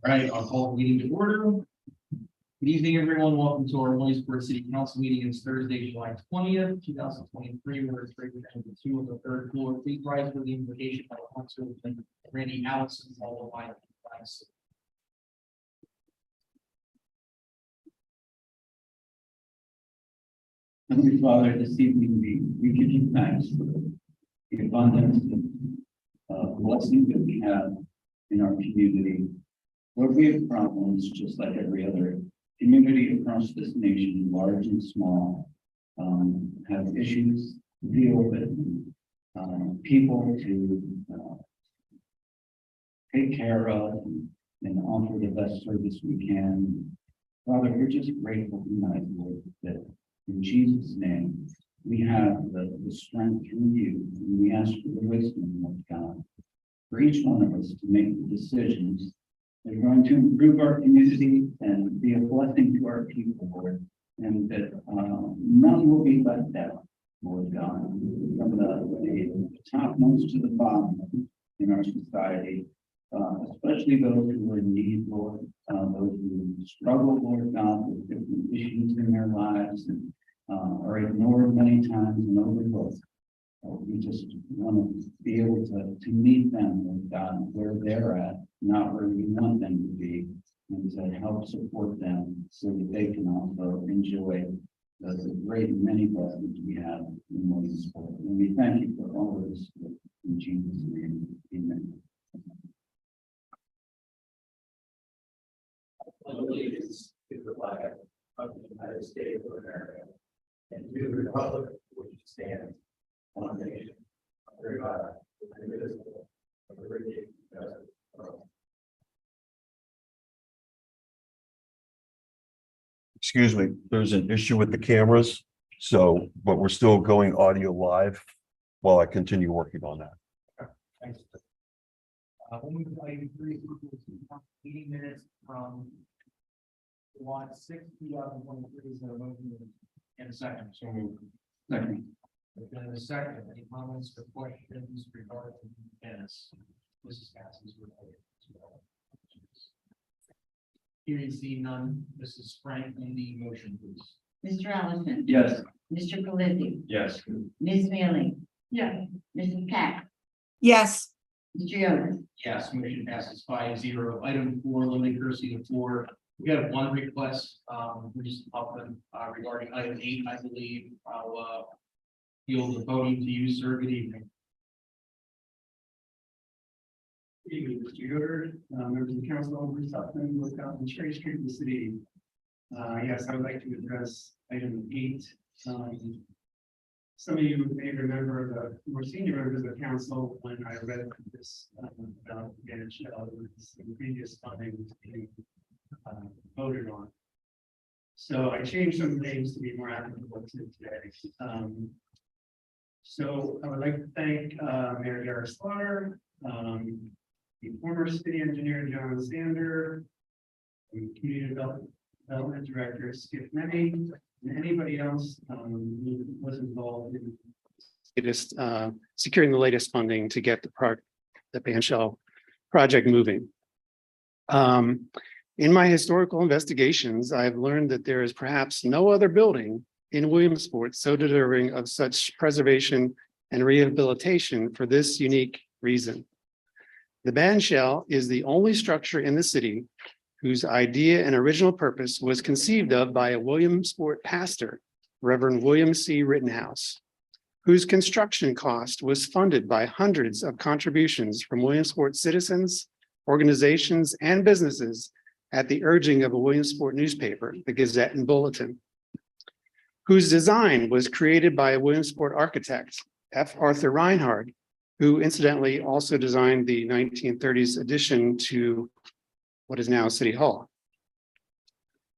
All right, I'll call the meeting to order. Good evening, everyone. Welcome to our Williamsport City Council meeting. It's Thursday, July 20th, 2023. We're at number 2 of the third floor. Please rise for the invocation by Councilor Randy Allison, followed by the Heavenly Father, this evening we give you thanks for the abundance of blessing that we have in our community. Lord, we have problems just like every other community across this nation, large and small, have issues to deal with, people to take care of and offer the best service we can. Father, we're just grateful tonight, Lord, that in Jesus' name, we have the strength through you, and we ask for the wisdom of God for each one of us to make the decisions that are going to improve our community and be a blessing to our people, Lord, and that none will be let down, Lord God, from the topmost to the bottom in our society, especially those who are in need, Lord, those who struggle, Lord God, with different issues in their lives and are ignored many times and overlooked. We just want to be able to meet them, Lord God, where they're at, not where we want them to be, and to help support them so that they can also enjoy the great many blessings we have in Williamsport. And we thank you for all of this in Jesus' name. Amen. Allegiance to the flag of the United States of America and to the republic for which it stands, one nation, under God, indivisible, with liberty and justice for all. Excuse me, there's an issue with the cameras, but we're still going audio live while I continue working on that. Thanks. We'll move to item 3, meeting minutes from July 6th, 2023. Is there a motion and a second? So moved. Second. And a second. Any comments or questions regarding the minutes? Mrs. Cass's related to all. Hearing seen none, Mrs. Frank, on the motion, please. Mr. Allison. Yes. Mr. Pelisi. Yes. Ms. Mealy. Yeah. Mrs. Katz. yes, Mr. Yoder. Yes, motion passes 5-0. Item 4, limited courtesy of the floor. We have one request, just up regarding item 8, I believe. I'll yield the podium to you, sir. Good evening. Good evening, Mr. Yoder, members of the council, over Southland, look out on Cherry Street in the city. Yes, I would like to address item 8. Some of you may remember the more senior members of the council when I read this about the previous funding being voted on. So I changed some names to be more applicable to today. So I would like to thank Mayor Garrett Slaughter, the former city engineer John Sander, the community development director Skip Menny, and anybody else who was involved in latest securing the latest funding to get the Ban Shell project moving. In my historical investigations, I have learned that there is perhaps no other building in Williamsport so deserving of such preservation and rehabilitation for this unique reason. The Ban Shell is the only structure in the city whose idea and original purpose was conceived of by a Williamsport pastor, Reverend William C. Rittenhouse, whose construction cost was funded by hundreds of contributions from Williamsport citizens, organizations, and businesses at the urging of a Williamsport newspaper, the Gazette and Bulletin, whose design was created by a Williamsport architect, F. Arthur Reinhardt, who incidentally also designed the 1930s addition to what is now City Hall,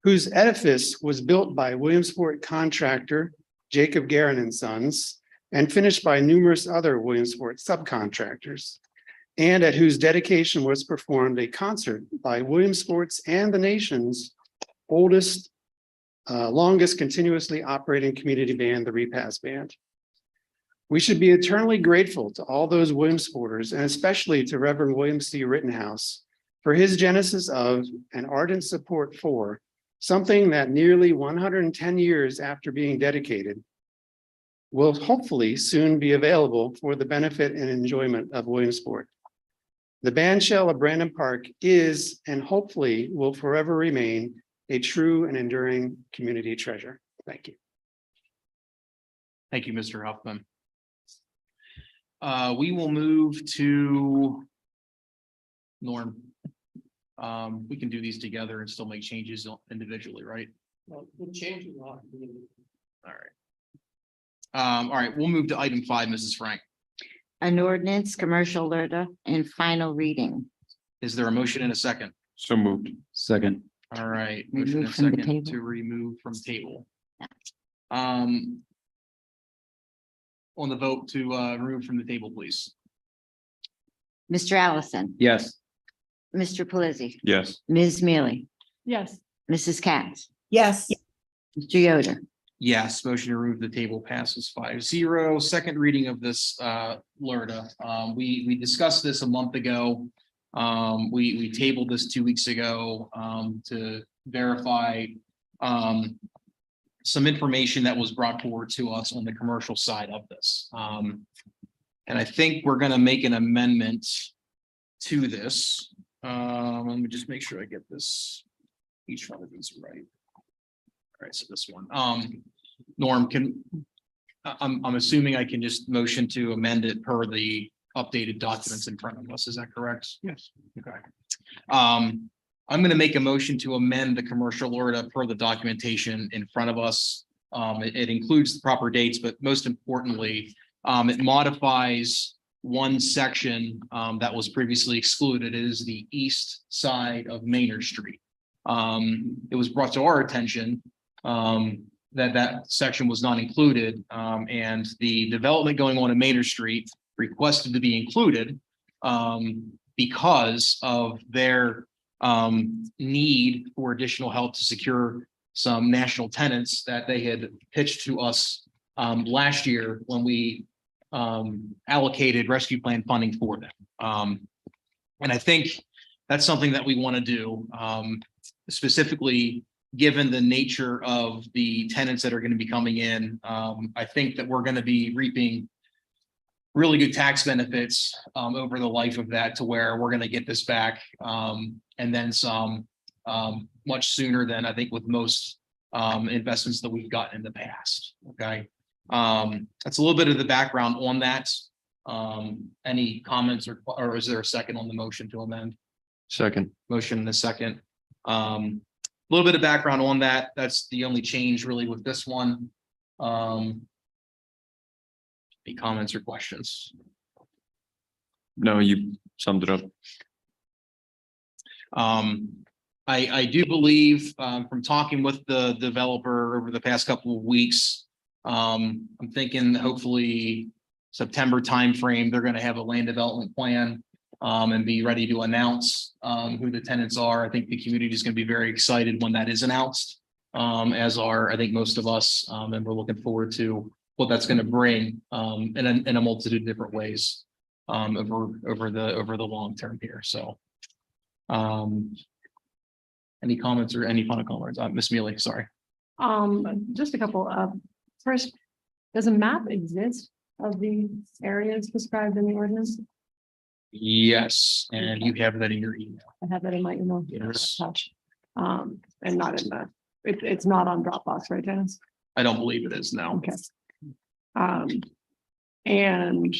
whose edifice was built by Williamsport contractor Jacob Guerin and Sons and finished by numerous other Williamsport subcontractors, and at whose dedication was performed a concert by Williamsport's and the nation's oldest, longest continuously operating community band, the Repass Band. We should be eternally grateful to all those Williamsporters, and especially to Reverend William C. Rittenhouse, for his genesis of and ardent support for something that nearly 110 years after being dedicated will hopefully soon be available for the benefit and enjoyment of Williamsport. The bandshell of Brandon Park is and hopefully will forever remain a true and enduring community treasure. Thank you. Thank you, Mr. Huffman. We will move to Norm. We can do these together and still make changes individually, right? Well, we'll change it. All right. All right, we'll move to item 5, Mrs. Frank. An ordinance, commercial alert in final reading. Is there a motion and a second? So moved. Second. All right, motion and a Remove from the second table. to remove from table. On the vote to remove from the table, please. Mr. Allison, Yes. Mr. Pelisi, Yes. Ms. Mealy, Yes. Mrs. Katz, Yes. Mr. Yoder. Yes, motion to remove the table passes 5-0. Second reading of this LRTA. We discussed this a month ago. We tabled this 2 weeks ago to verify some information that was brought forward to us on the commercial side of this. And I think we're going to make an amendment to this. Let me just make sure I get this. Each one of these right. All right, so this one, Norm, I'm assuming I can just motion to amend it per the updated documents in front of us. Is that correct? Yes. Okay. I'm going to make a motion to amend the commercial order per the documentation in front of us. It includes the proper dates, but most importantly, it modifies one section that was previously excluded. It is the east side of Maynard Street. It was brought to our attention that section was not included, and the development going on in Maynard Street requested to be included because of their need for additional help to secure some national tenants that they had pitched to us last year when we allocated rescue plan funding for them. And I think that's something that we want to do, specifically given the nature of the tenants that are going to be coming in. I think that we're going to be reaping really good tax benefits over the life of that, to where we're going to get this back and then some much sooner than I think with most investments that we've gotten in the past. Okay. That's a little bit of the background on that. Any comments or is there a second on the motion to amend? Second. Motion and a second. A little bit of background on that. That's the only change really with this one. Any comments or questions? No, you summed it up. I do believe from talking with the developer over the past couple of weeks, I'm thinking hopefully September timeframe, they're going to have a land development plan and be ready to announce who the tenants are. I think the community is going to be very excited when that is announced, as are I think most of us, and we're looking forward to what that's going to bring in a multitude of different ways over the long term here. So, any comments or any final comments? Ms. Mealy, sorry. Just a couple of, first, does a map exist of the areas described in the ordinance? Yes, and you have that in your email. I have that in my email. Yes. And not in the, it's not on Dropbox, right, Dennis? I don't believe it is now. Okay. And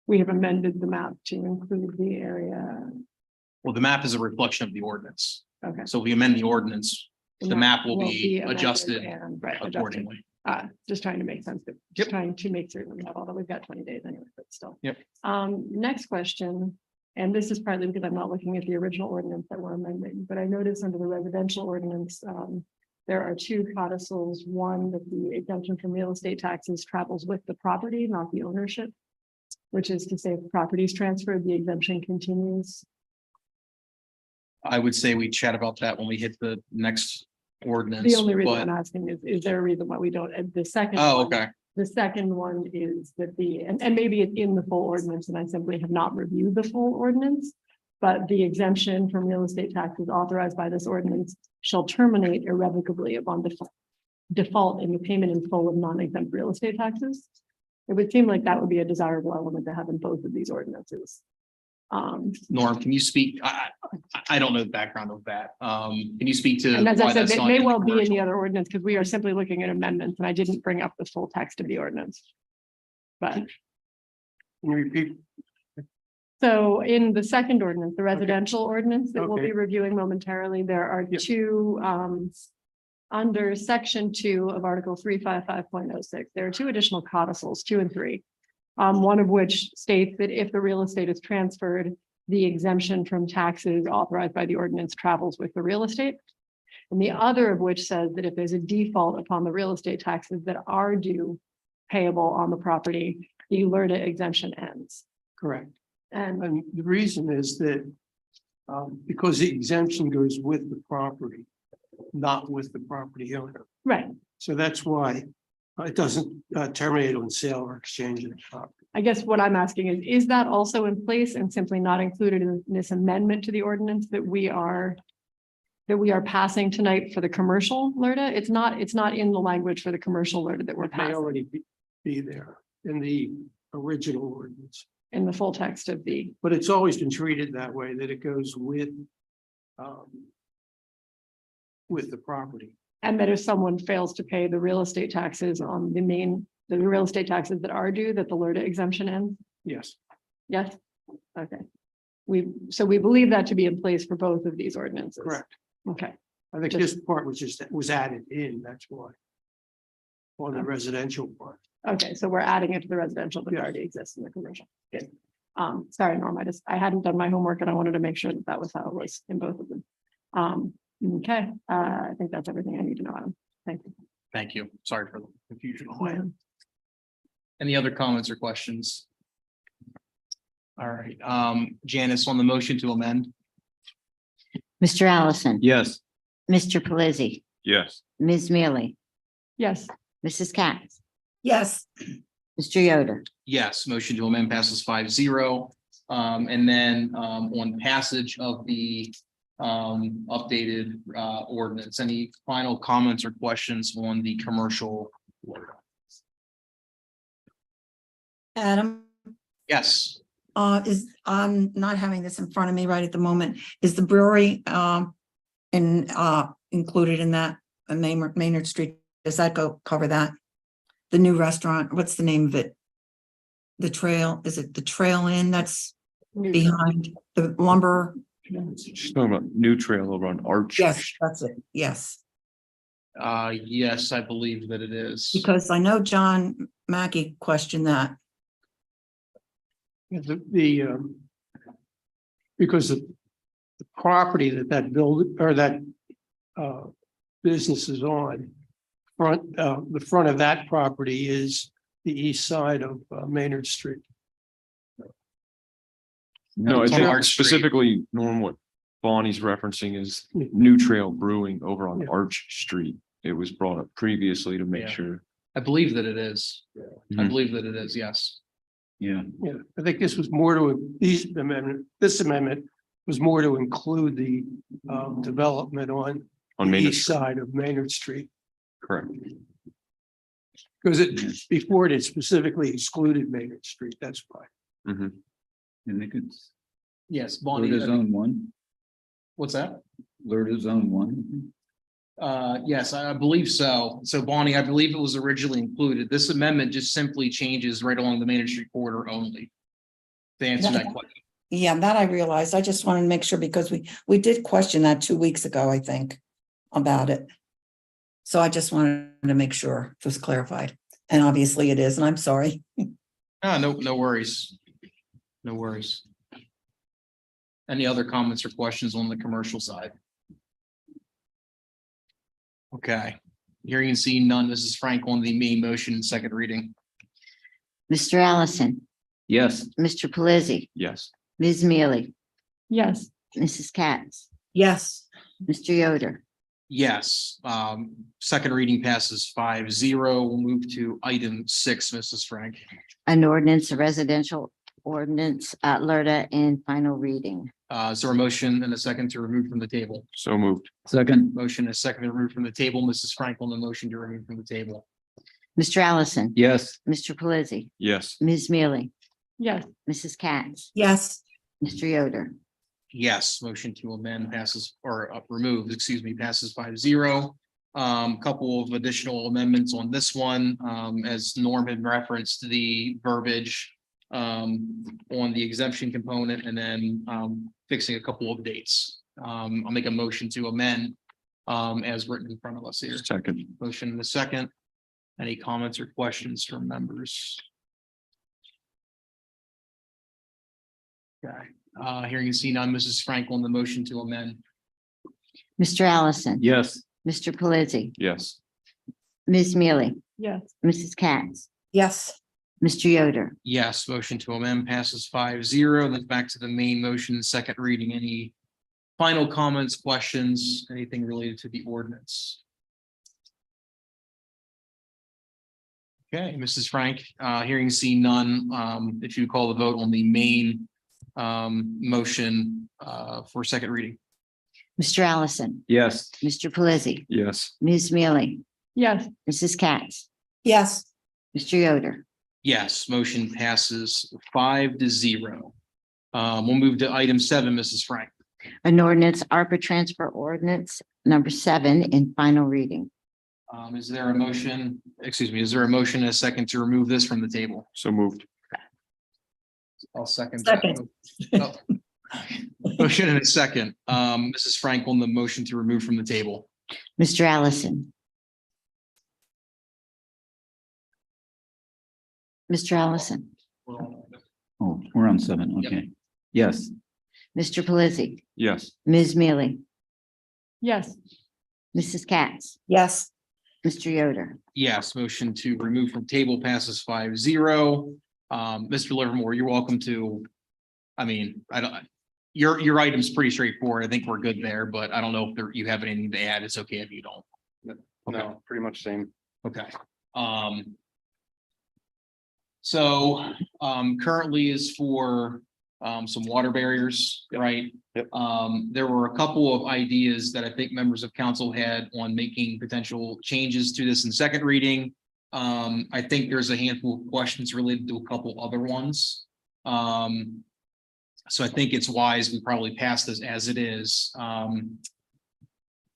we have amended the map to include the area. Well, the map is a reflection of the ordinance. Okay. So if we amend the ordinance, the map will be amended adjusted and, right, adjusted. accordingly. Just trying to make sense, but just trying to make certain we have, although we've got 20 days anyway, but still. Yep. Next question, and this is partly because I'm not looking at the original ordinance that we're amending, but I noticed under the residential ordinance, there are two codicils. One, that the exemption from real estate taxes travels with the property, not the ownership, which is to say if the property is transferred, the exemption continues. I would say we chat about that when we hit the next ordinance. The only reason but- I'm asking is there a reason why we don't, and the second. Oh, one- okay. The second one is that and maybe it's in the full ordinance, and I simply have not reviewed the full ordinance, but the exemption from real estate taxes authorized by this ordinance shall terminate irrevocably upon default in the payment in full of non-exempt real estate taxes. It would seem like that would be a desirable element to have in both of these ordinances. Norm, can you speak? I don't know the background of that. Can you speak to? And as I why said, that's it not may in the well be in the commercial? other ordinance because we are simply looking at amendments and I didn't bring up the full text of the ordinance. But Can you repeat? so in the second ordinance, the residential ordinance that we'll Okay. be reviewing momentarily, there are Yep. two, under section 2 of article 355.06, there are two additional codicils, 2 and 3. One of which states that if the real estate is transferred, the exemption from taxes authorized by the ordinance travels with the real estate. And the other of which says that if there's a default upon the real estate taxes that are due payable on the property, the LERTA exemption ends. Correct. And And the reason is that because the exemption goes with the property, not with the property owner. right, So that's why it doesn't terminate on sale or exchange of the property. I guess what I'm asking is that also in place and simply not included in this amendment to the ordinance that we are passing tonight for the commercial LERTA? It's not in the language for the commercial LERTA that we're It may passing already be there in the original ordinance, in the full text of the, but it's always been treated that way, that it goes with the property. and that if someone fails to pay the real estate taxes on the real estate taxes that are due, that the LERTA exemption ends? Yes, Yes? Okay. So we believe that to be in place for both of these ordinances. correct. Okay, I think this part was added in, that's why. On the residential part. okay, so we're adding it to the residential that Yeah. already exists in the commercial. Good. Sorry, Norm, I hadn't done my homework and I wanted to make sure that that was how it was in both of them. Okay, I think that's everything I need to know, Adam. Thank you. Thank you. Sorry for the confusion on my end. Any other comments or questions? All right, Janice, on the motion to amend? Mr. Allison. Yes. Mr. Pelisi, Yes. Ms. Mealy, Yes, Mrs. Katz, yes, Mr. Yoder, Yes, motion to amend passes 5-0. And then on passage of the updated ordinance, any final comments or questions on the commercial? Adam, Yes, I'm not having this in front of me right at the moment. Is the brewery included in that Maynard Street? Does that cover that? The new restaurant, what's the name of it? The Trail, is it the Trail Inn that's behind the lumber? She's talking about New Trail over on Arch. Yes, that's it, yes. yes, I believe that it is. Because I know John Mackey questioned that. Because the property that build or that business is on, the front of that property is the east side of Maynard Street. No, I It's on think Arch Street. specifically, Norm, what Bonnie's referencing is New Trail Brewing over on Yeah. Arch Street. It was brought up previously to make Yeah. sure. I believe that it is. I Mhm. believe that it is, yes. Yeah, Yeah, I think this was more this amendment was more to include the development on On the Maynard east Street, side of Maynard Street. correct. Because before it specifically excluded Maynard Street, that's why. Mhm. and they could, Yes, Bonnie. Lurda Zone 1, What's that? Lurda Zone 1. Yes, I believe so. So Bonnie, I believe it was originally included. This amendment just simply changes right along the Main Street corridor only. To answer that question. Yeah, that I realized. I just wanted to make sure because we did question that 2 weeks ago, I think, about it. So I just wanted to make sure it was clarified. And obviously it is, and I'm sorry. No worries. No worries. Any other comments or questions on the commercial side? Okay, hearing and seeing none. This is Frank on the main motion and second reading. Mr. Allison, Yes, Mr. Pelisi, Yes, Ms. Mealy, yes, Mrs. Katz, Yes, Mr. Yoder, Yes, second reading passes 5-0. We'll move to item 6, Mrs. Frank. an ordinance, a residential ordinance, LERTA in final reading. Is there a motion and a second to remove from the table? So moved. Second. Motion and a second to remove from the table. Mrs. Frank on the motion to remove from the table. Mr. Allison. Yes. Mr. Pelisi, Yes. Ms. Mealy, Yes, Mrs. Katz, Yes, Mr. Yoder. Yes, motion to amend passes or removed, excuse me, passes 5-0. Couple of additional amendments on this one, as Norm had referenced the verbiage on the exemption component and then fixing a couple of dates. I'll make a motion to amend as written in front of us here. Second. Motion in the second. Any comments or questions from members? Okay, hearing and seeing none, Mrs. Frank on the motion to amend. Mr. Allison. Yes. Mr. Pelisi, Yes. Ms. Mealy, yes, Mrs. Katz, yes, Mr. Yoder. Yes, motion to amend passes 5-0. Then back to the main motion, second reading. Any final comments, questions, anything related to the ordinance? Okay, Mrs. Frank, hearing and seeing none, if you call the vote on the main motion for second reading. Mr. Allison, Yes. Mr. Pelisi, Yes. Ms. Mealy, yes, Mrs. Katz, yes, Mr. Yoder. Yes, motion passes 5-0. We'll move to item 7, Mrs. Frank. An ordinance, ARPA transfer ordinance number 7 in final reading. Is there a motion, excuse me, is there a motion and a second to remove this from the table? So moved. I'll second. that. Second. Oh. Motion and a second. Mrs. Frank on the motion to remove from the table. Mr. Allison. Mr. Allison, Oh, we're on 7. Okay. Yes. Mr. Pelisi, Yes. Ms. Mealy, yes, Mrs. Katz, yes, Mr. Yoder. Yes, motion to remove from table passes 5-0. Mr. Livermore, you're welcome to, I mean, I don't, your item's pretty straightforward. I think we're good there, but I don't know if you have anything to add. It's okay if you don't. No, pretty much same. Okay. So currently is for some water barriers, right? Yep. There were a couple of ideas that I think members of council had on making potential changes to this in second reading. I think there's a handful of questions related to a couple other ones. So I think it's wise we probably pass this as it is.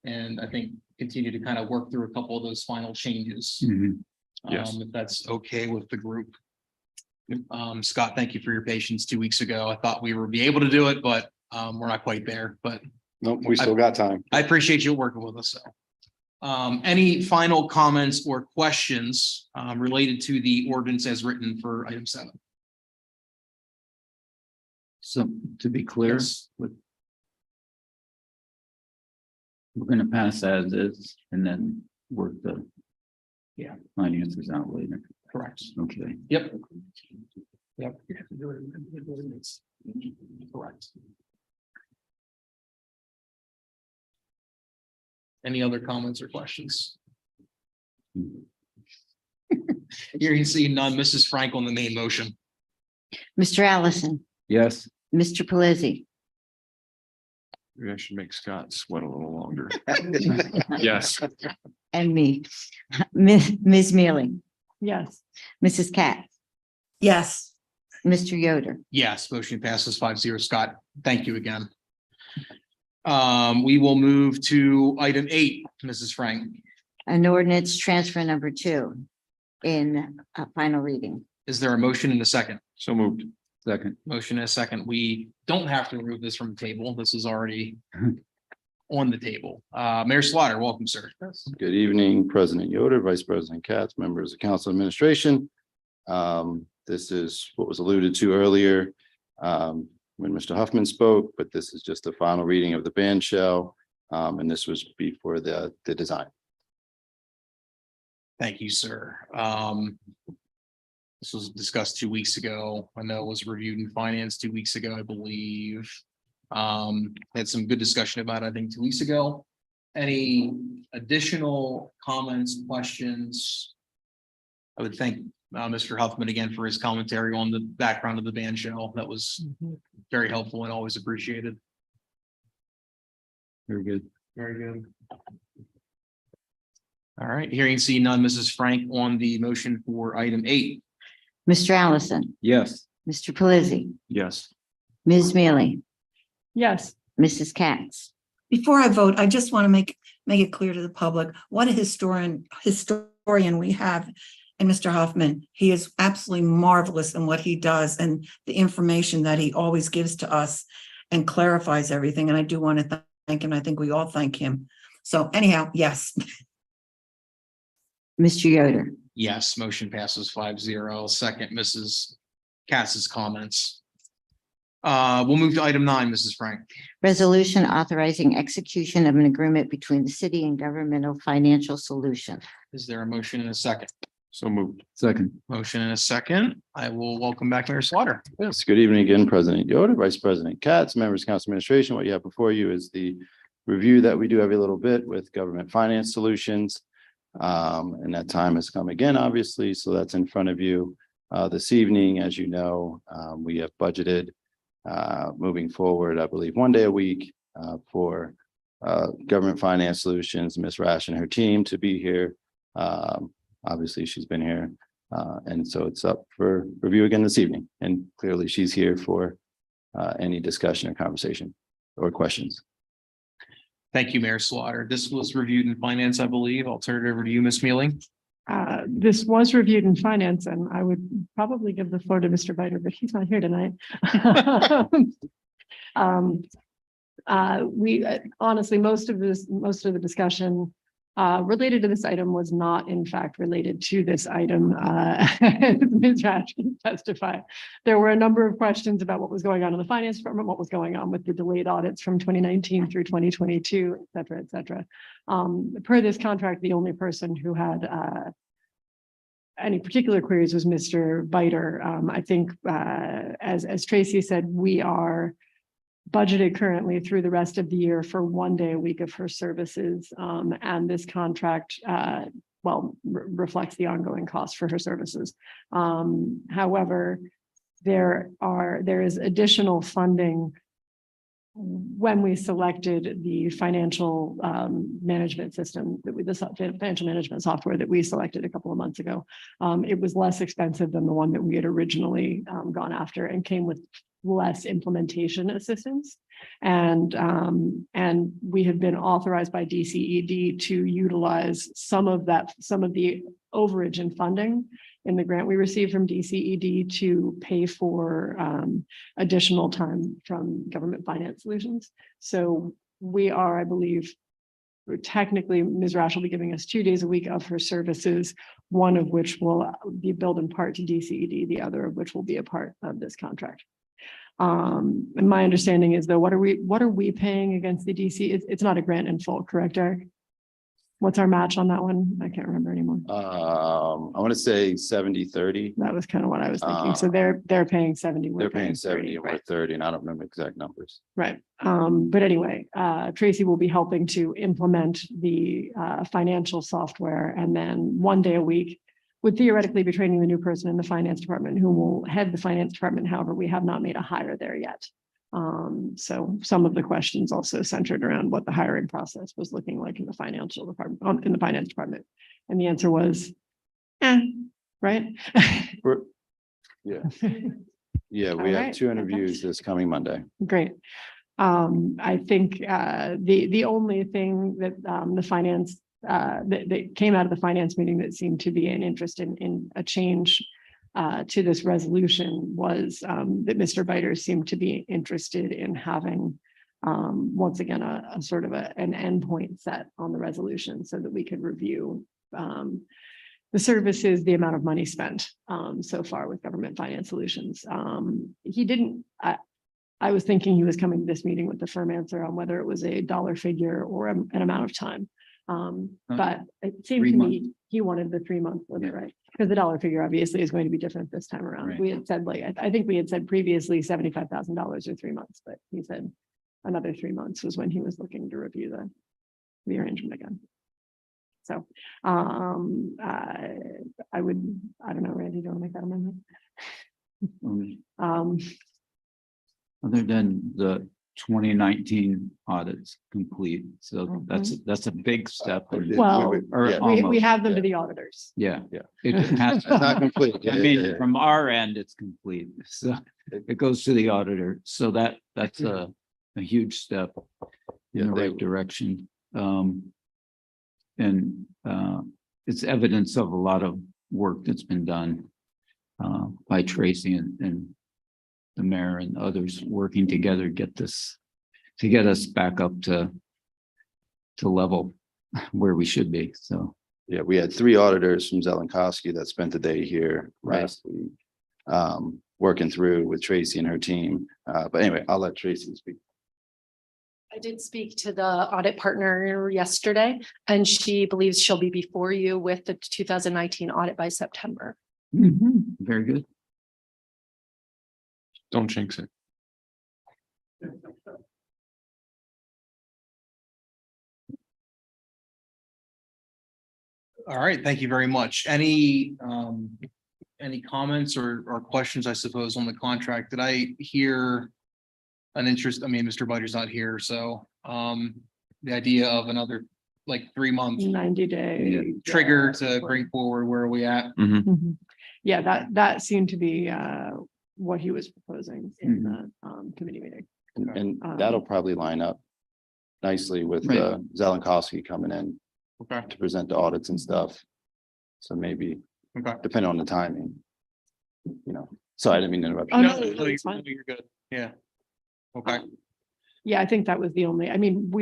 And I think continue to kind of work through a couple of those final changes. Yes. If that's okay with the group. Scott, thank you for your patience 2 weeks ago. I thought we would be able to do it, but we're not quite there, but Nope, we still got time. I appreciate you working with us. So, any final comments or questions related to the ordinance as written for item 7? So to be clear, Yes. we're going to pass as is and then work the finances out later. Correct. Okay. Yep. Yep. You have to do it in the ordinance. Correct. Any other comments or questions? Here you see none. Mrs. Frank on the main motion. Mr. Allison, Yes. Mr. Pelisi, Maybe I should make Scott sweat a little longer. Yes. and me, Ms. Mealy, yes, Mrs. Katz, yes, Mr. Yoder. Yes, motion passes 5-0. Scott, thank you again. We will move to item 8, Mrs. Frank. An ordinance transfer number 2 in final reading. Is there a motion in a second? So moved. Second. Motion in a second. We don't have to remove this from the table. This is already on the table. Mayor Slaughter, welcome, sir. Good evening, President Yoder, Vice President Katz, members of council administration. This is what was alluded to earlier when Mr. Huffman spoke, but this is just a final reading of the ban shell. And this was before the design. Thank you, sir. This was discussed 2 weeks ago. I know it was reviewed in finance 2 weeks ago, I believe. Had some good discussion about it, I think 2 weeks ago. Any additional comments, questions? I would thank Mr. Huffman again for his commentary on the background of the ban shell. That was very helpful and always appreciated. Very good. Very good. All right, hearing see none, Mrs. Frank on the motion for item 8. Mr. Allison, Yes. Mr. Pelisi, Yes. Ms. Mealy, Yes, Mrs. Katz. Before I vote, I just want to make it clear to the public, what a historian we have in Mr. Hoffman. He is absolutely marvelous in what he does and the information that he always gives to us and clarifies everything. And I do want to thank him. I think we all thank him. So anyhow, yes. Mr. Yoder, Yes, motion passes 5-0. Second, Mrs. Katz's comments. We'll move to item 9, Mrs. Frank. resolution authorizing execution of an agreement between the city and Governmental Financial Solutions. Is there a motion and a second? So moved. Second. Motion and a second. I will welcome back Mayor Slaughter. Yes, good evening again, President Yoder, Vice President Katz, members of Council Administration. What you have before you is the review that we do every little bit with Government Finance Solutions. And that time has come again, obviously, so that's in front of you. This evening, as you know, we have budgeted moving forward, I believe, 1 day a week for Government Finance Solutions, Ms. Rash and her team to be here. Obviously, she's been here. And so it's up for review again this evening. And clearly she's here for any discussion or conversation or questions. Thank you, Mayor Slaughter. This was reviewed in finance, I believe. I'll turn it over to you, Ms. Mealy. this was reviewed in finance, and I would probably give the floor to Mr. Biter, but he's not here tonight. We honestly, most of the discussion related to this item was not in fact related to this item. Ms. Rash can testify. There were a number of questions about what was going on in the finance department, what was going on with the delayed audits from 2019 through 2022, et cetera, et cetera. Per this contract, the only person who had any particular queries was Mr. Biter. I think as Tracy said, we are budgeted currently through the rest of the year for 1 day a week of her services. And this contract, reflects the ongoing cost for her services. However, there is additional funding when we selected the financial management system, the financial management software that we selected a couple of months ago. It was less expensive than the one that we had originally gone after, and came with less implementation assistance. And we have been authorized by DCED to utilize some of the overage in funding in the grant we received from DCED to pay for additional time from Government Finance Solutions. So we are, I believe, technically, Ms. Rash will be giving us 2 days a week of her services, one of which will be billed in part to DCED, the other of which will be a part of this contract. And my understanding is, though, what are we paying against the DC? It's not a grant in full, correct, Eric? What's our match on that one? I can't remember anymore. I want to say 70-30. That was kind of what I was thinking. So they're paying 70. They're paying 70 and we're right? 30, and I don't remember exact numbers. Right. But anyway, Tracy will be helping to implement the financial software, and then 1 day a week would theoretically be training the new person in the finance department who will head the finance department. However, we have not made a hire there yet. So some of the questions also centered around what the hiring process was looking like in the financial department, in the finance department. And the answer was, right? Yeah. Yeah, we have 2 interviews this coming Monday. Great. I think the only thing that the finance that came out of the finance meeting that seemed to be an interest in a change to this resolution was that Mr. Biter seemed to be interested in having once again a sort of an endpoint set on the resolution, so that we could review the services, the amount of money spent so far with Government Finance Solutions. He didn't. I was thinking he was coming to this meeting with the firm answer on whether it was a dollar figure or an amount of time. But it seemed to me he wanted the 3-month limit, right? Because the dollar figure obviously is going to be different this time around. Right. We had said, I think we had said previously $75,000 or 3 months, but he said another 3 months was when he was looking to review the arrangement again. So I don't know, Randy, do you want to make that amendment? Other than the 2019 audits complete. So that's a big step. Well, Or yeah. we almost. have them to the auditors. Yeah. Yeah. It has, It's not complete. I Yeah, yeah, mean, yeah. from our end, it's complete. So it goes to the auditor. So that's a huge step Yeah, in the they- right direction. And it's evidence of a lot of work that's been done by Tracy and the mayor and others working together to get us back up to level where we should be. So. Yeah, we had 3 auditors from Zelenkowski that spent the day here Right. last week. Working through with Tracy and her team. But anyway, I'll let Tracy speak. I did speak to the audit partner yesterday, and she believes she'll be before you with the 2019 audit by September. Very good. Don't jinx it. All right, thank you very much. Any comments or questions, I suppose, on the contract? Did I hear an interest? I mean, Mr. Butter's not here, so the idea of another like 3-month 90-day. trigger to bring forward, where are we at? Mhm. Yeah, that seemed to be what he was proposing in the committee meeting. And that'll probably line up nicely with Right. Zelenkowski coming in Okay, to present the audits and stuff. So maybe, okay. depending on the timing. Sorry, I didn't mean to interrupt. Oh, you. no, it's fine. You're good. Yeah. Okay. Yeah, I think that was the only, I mean,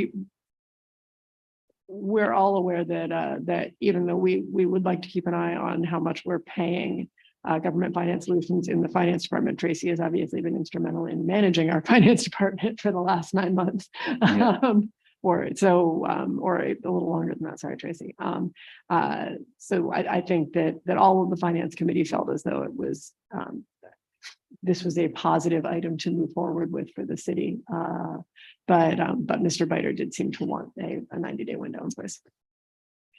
we're all aware that that even though we would like to keep an eye on how much we're paying government finance solutions in the finance department, Tracy has obviously been instrumental in managing our finance department for the last 9 months. Yeah. Or a little longer than that. Sorry, Tracy. So I think that all of the finance committee felt as though it was this was a positive item to move forward with for the city. But Mr. Biter did seem to want a 90-day window in place.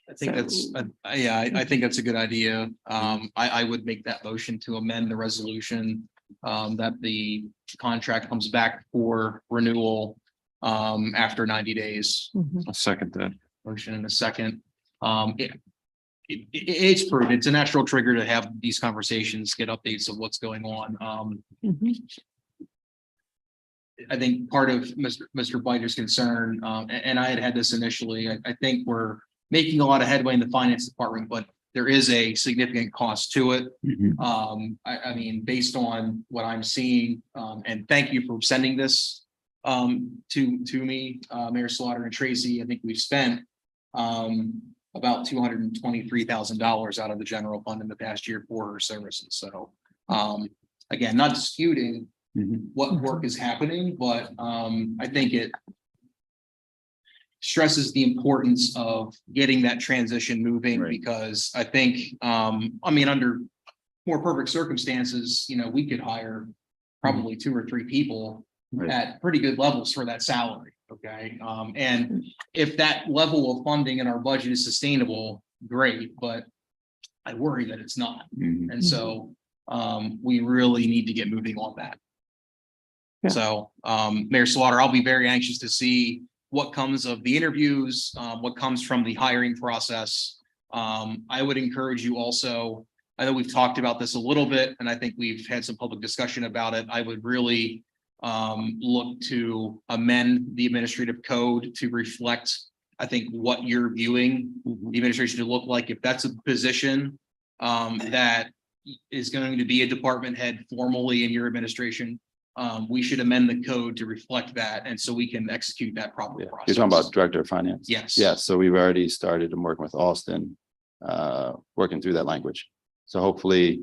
I think that's, I think that's a good idea. I would make that motion to amend the resolution that the contract comes back for renewal after 90 days. I'll second that. Motion in a second. It's prudent. It's a natural trigger to have these conversations, get updates of what's going on. I think part of Mr. Biter's concern, and I had this initially, I think we're making a lot of headway in the finance department, but there is a significant cost to it. I mean, based on what I'm seeing, and thank you for sending this to me, Mayor Slaughter and Tracy. I think we've spent about $223,000 out of the general fund in the past year for her services. So again, not disputing what work is happening, but I think it stresses the importance of getting that transition moving, because I think, I mean, under more perfect circumstances, we could hire probably 2 or 3 people at pretty good levels for that salary. Okay. And if that level of funding in our budget is sustainable, great, but I worry that it's not. And so we really need to get moving on that. Yeah. So Mayor Slaughter, I'll be very anxious to see what comes of the interviews, what comes from the hiring process. I would encourage you also, I know we've talked about this a little bit, and I think we've had some public discussion about it. I would really look to amend the administrative code to reflect, I think, what you're viewing the administration to look like. If that's a position that is going to be a department head formally in your administration, we should amend the code to reflect that, and so we can execute that proper Yeah. process. You're talking about Director of Finance? Yes. Yeah, so we've already started and working with Austin, working through that language. So hopefully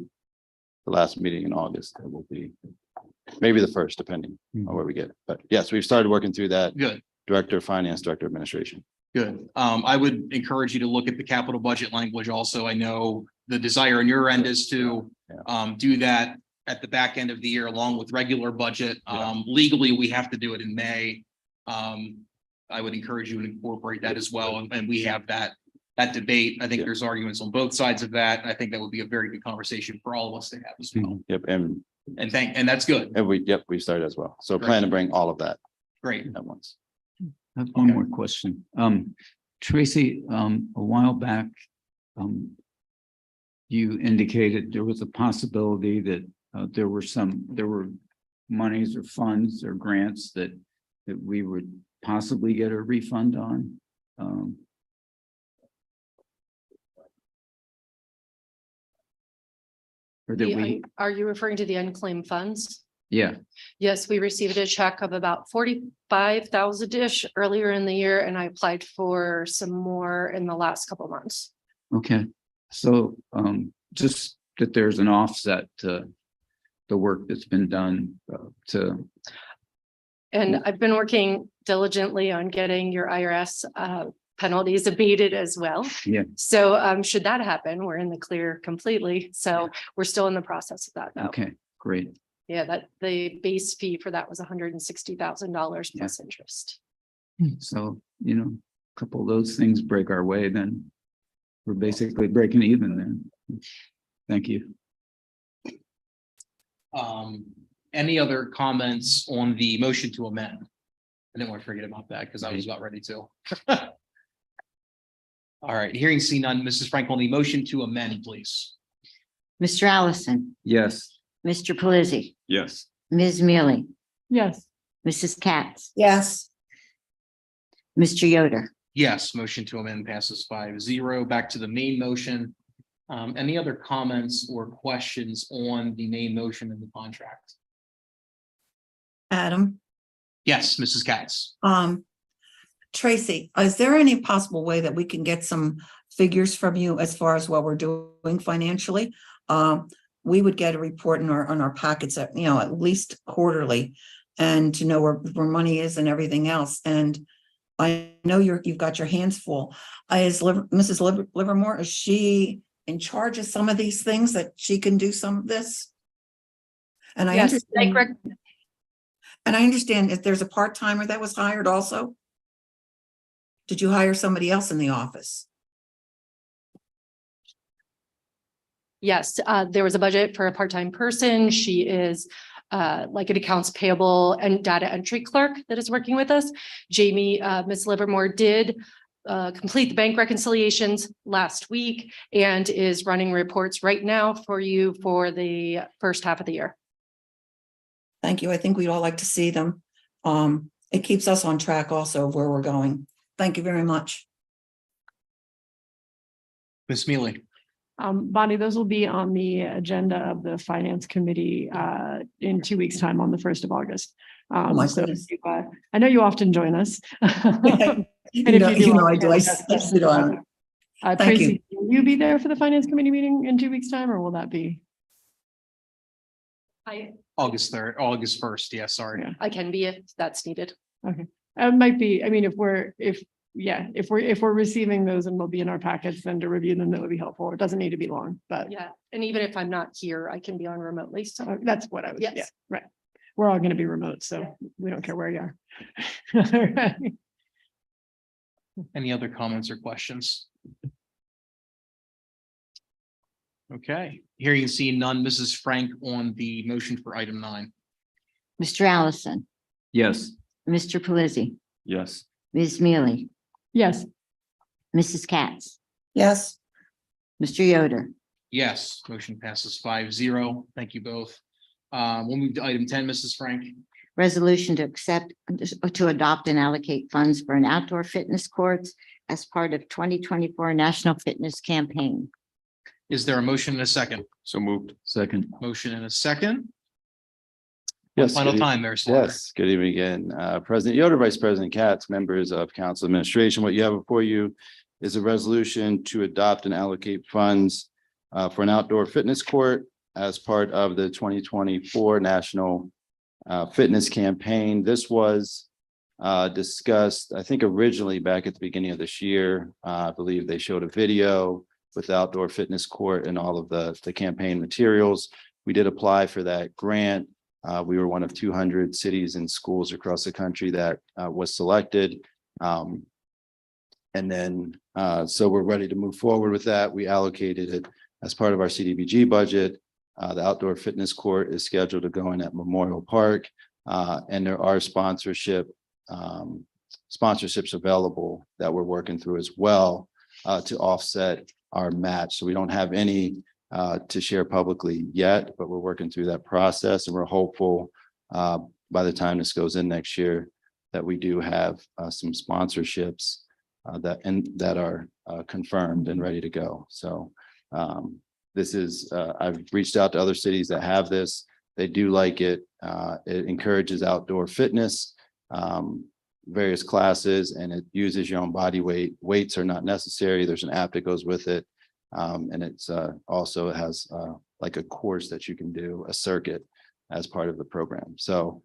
the last meeting in August, it will be maybe the first, depending on where we get. But yes, we've started working through that. Good. Director of Finance, Director of Administration. Good. I would encourage you to look at the capital budget language also. I know the desire on your end is to do that at the back end of the year along with regular budget. Legally, we have to do it in May. I would encourage you to incorporate that as well. And we have that debate. I think there's arguments on both sides of that. I think that would be a very good conversation for all of us to have as well. Yep, And that's good. and we started as well. So plan to bring all of that Great. at once. I have one more question. Tracy, a while back, you indicated there was a possibility that there were monies or funds or grants that we would possibly get a refund on. Or that we, Are you referring to the unclaimed funds? yeah, Yes, we received a check of about 45,000-ish earlier in the year, and I applied for some more in the last couple of months. okay. So just that there's an offset to the work that's been done to, And I've been working diligently on getting your IRS penalties abated as well. yeah, So should that happen, we're in the clear completely. So we're still in the process of that though. okay, great. Yeah, that the base fee for that was $160,000 plus interest. So, you know, a couple of those things break our way, then we're basically breaking even then. Thank you. Any other comments on the motion to amend? I didn't want to forget about that because I was about ready to. All right, hearing seen none, Mrs. Frank on the motion to amend, please. Mr. Allison, Yes. Mr. Pelisi, Yes. Ms. Mealy, Yes. Mrs. Katz, Yes, Mr. Yoder. Yes, motion to amend passes 5-0. Back to the main motion. Any other comments or questions on the main motion in the contract? Adam. Yes, Mrs. Katz. Tracy, is there any possible way that we can get some figures from you as far as what we're doing financially? We would get a report on our packets at, at least quarterly, and to know where money is and everything else. And I know you've got your hands full. Mrs. Livermore, is she in charge of some of these things that she can do some of this? And I Yes, understand. And I understand if there's a part-timer that was hired also. Did you hire somebody else in the office? Yes, there was a budget for a part-time person. She is like an accounts payable and data entry clerk that is working with us. Jamie, Ms. Livermore did complete the bank reconciliations last week and is running reports right now for you for the first half of the year. Thank you. I think we'd all like to see them. It keeps us on track also of where we're going. Thank you very much. Ms. Mealy. Bonnie, those will be on the agenda of the Finance Committee in 2 weeks' time on the 1st of August. My So goodness. I know you often join us. And You know, I do. I often, sit on it. Thank Tracy, will you be there for the Finance Committee meeting in 2 weeks' time, or will that be? August 3rd, August 1st. Yeah, sorry. Yeah. I can be if that's needed. Okay, it might be, I mean, if we're receiving those and we'll be in our packets, then to review them, that would be helpful. It doesn't need to be long, but Yeah, and even if I'm not here, I can be on remotely. So that's what I was, Yes. yeah, right. We're all gonna be remote, so we don't care where you are. All right. Any other comments or questions? Okay, hearing and seeing none, Mrs. Frank on the motion for item 9. Mr. Allison, Yes. Mr. Pelisi, Yes. Ms. Mealy, Yes, Mrs. Katz, Yes, Mr. Yoder. Yes, motion passes 5-0. Thank you both. We'll move to item 10, Mrs. Frank. Resolution to adopt and allocate funds for an outdoor fitness courts as part of 2024 National Fitness Campaign. Is there a motion and a second? So moved. Second. Motion and a second. Yes. Final good time there, Slaughter. Yes, good evening again. President Yoder, Vice President Katz, members of council administration. What you have before you is a resolution to adopt and allocate funds for an outdoor fitness court as part of the 2024 National Fitness Campaign. This was discussed, I think, originally back at the beginning of this year. I believe they showed a video with the outdoor fitness court and all of the campaign materials. We did apply for that grant. We were one of 200 cities and schools across the country that was selected. And then, so we're ready to move forward with that. We allocated it as part of our CDBG budget. The outdoor fitness court is scheduled to go in at Memorial Park. And there are sponsorship sponsorships available that we're working through as well to offset our match. So we don't have any to share publicly yet, but we're working through that process, and we're hopeful by the time this goes in next year that we do have some sponsorships that are confirmed and ready to go. So this is I've reached out to other cities that have this. They do like it. It encourages outdoor fitness, various classes, and it uses your own body weight. Weights are not necessary. There's an app that goes with it. And it's also it has like a course that you can do, a circuit as part of the program. So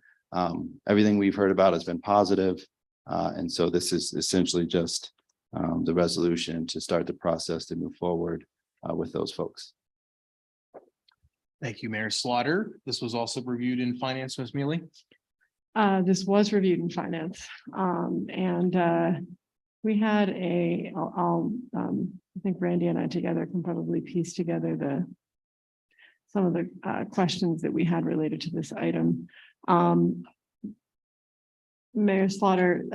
everything we've heard about has been positive. And so this is essentially just the resolution to start the process to move forward with those folks. Thank you, Mayor Slaughter. This was also reviewed in finance, Ms. Mealy. This was reviewed in finance, and we had I think Randy and I together can probably piece together some of the questions that we had related to this item. Mayor Slaughter,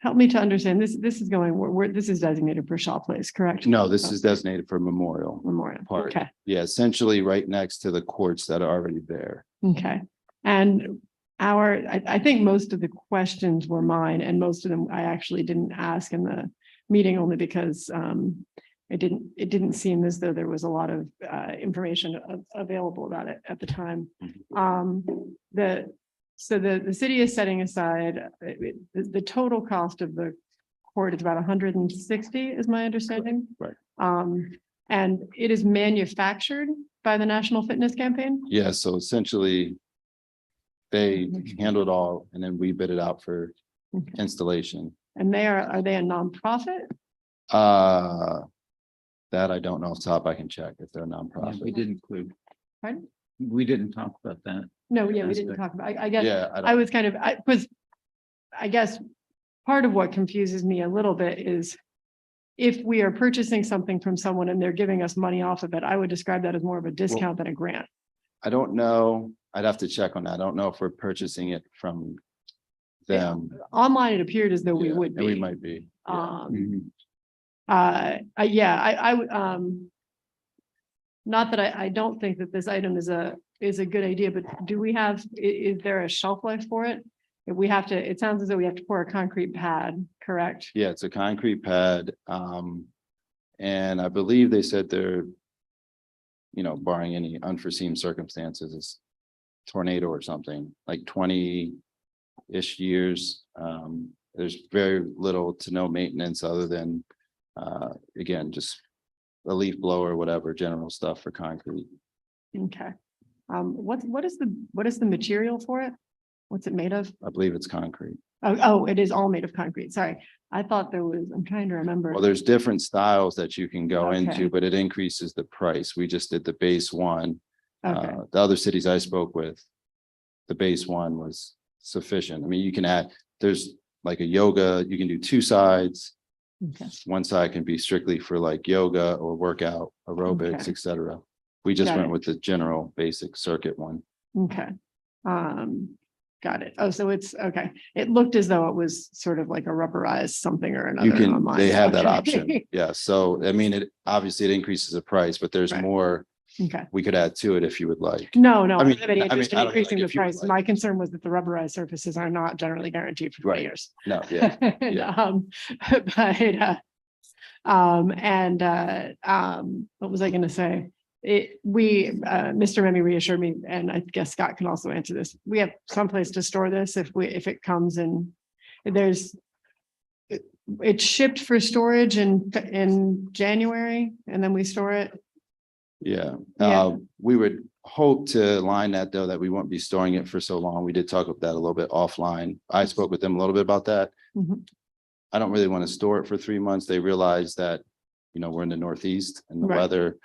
help me to understand this. This is going where this is designated for Shaw Place, correct? No, this is designated for Memorial Park. Okay. Yeah, essentially right next to the courts that are already there. Okay. And I think most of the questions were mine, and most of them I actually didn't ask in the meeting only because it didn't seem as though there was a lot of information available about it at the time. So the city is setting aside the total cost of the court is about 160, is my understanding. Right. And it is manufactured by the National Fitness Campaign. Yeah, so essentially they handle it all, and then we bid it out for installation. And are they a nonprofit? That I don't know off the top. I can check if they're a Yeah, nonprofit. we didn't include. Pardon? We didn't talk about that. No, yeah, we didn't talk about, I guess, Yeah, I guess part of what confuses me a little bit is if we are purchasing something from someone and they're giving us money off of it, I would describe that as more of a discount than a grant. I don't know. I'd have to check on that. I don't know if we're purchasing it from them. Online, it appeared as though we Yeah, would and we be. might be. I would, not that I don't think that this item is a good idea, but do we have, is there a shelf life for it? If we have to, it sounds as though we have to pour a concrete pad, correct? Yeah, it's a concrete pad. And I believe they said they're, barring any unforeseen circumstances, it's tornado or something, like 20-ish years. There's very little to no maintenance other than, again, just a leaf blower, whatever, general stuff for concrete. Okay. What is the material for it? What's it made of? I believe it's concrete. Oh, it is all made of concrete. Sorry. I thought I'm trying to remember. Well, there's different styles that you can go Okay. into, but it increases the price. We just did the base one. Okay. The other cities I spoke with, the base one was sufficient. I mean, you can add, there's like a yoga, you can do two sides. Okay. One side can be strictly for like yoga or workout, aerobics, Okay. etc. We just Got went it. with the general basic circuit one. Okay. Got it. Oh, so it's okay. It looked as though it was sort of like a rubberized something or another. You can, online. they have that Okay. option. Yeah. So, I mean, it obviously it increases the price, but there's Right. more Okay. we could add to it if you would like. No, I I'm mean, not any I mean, interest in I don't know, increasing the if you would price. like. My concern was that the rubberized surfaces are not generally guaranteed for 20 Right. years. No, yeah. Yeah. What was I going to say? Mr. Remy reassured me, and I guess Scott can also answer this. We have someplace to store this if it comes in. It's shipped for storage in January, and then we store it. Yeah, Yeah. we would hope to line that though, that we won't be storing it for so long. We did talk about that a little bit offline. I spoke with them a little bit about that. Mhm. I don't really want to store it for 3 months. They realize that, we're in the Northeast and the Right. weather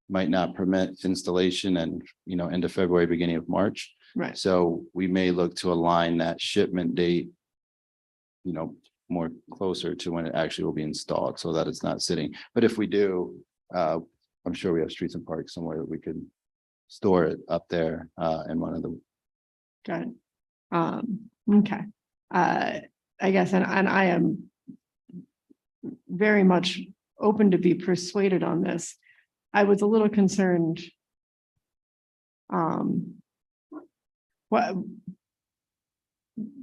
might not permit installation and, end of February, beginning of March. Right. So we may look to align that shipment date, more closer to when it actually will be installed so that it's not sitting. But if we do, I'm sure we have streets and parks somewhere that we could store it up there in one of the. Got it. Okay. I guess, and I am very much open to be persuaded on this. I was a little concerned.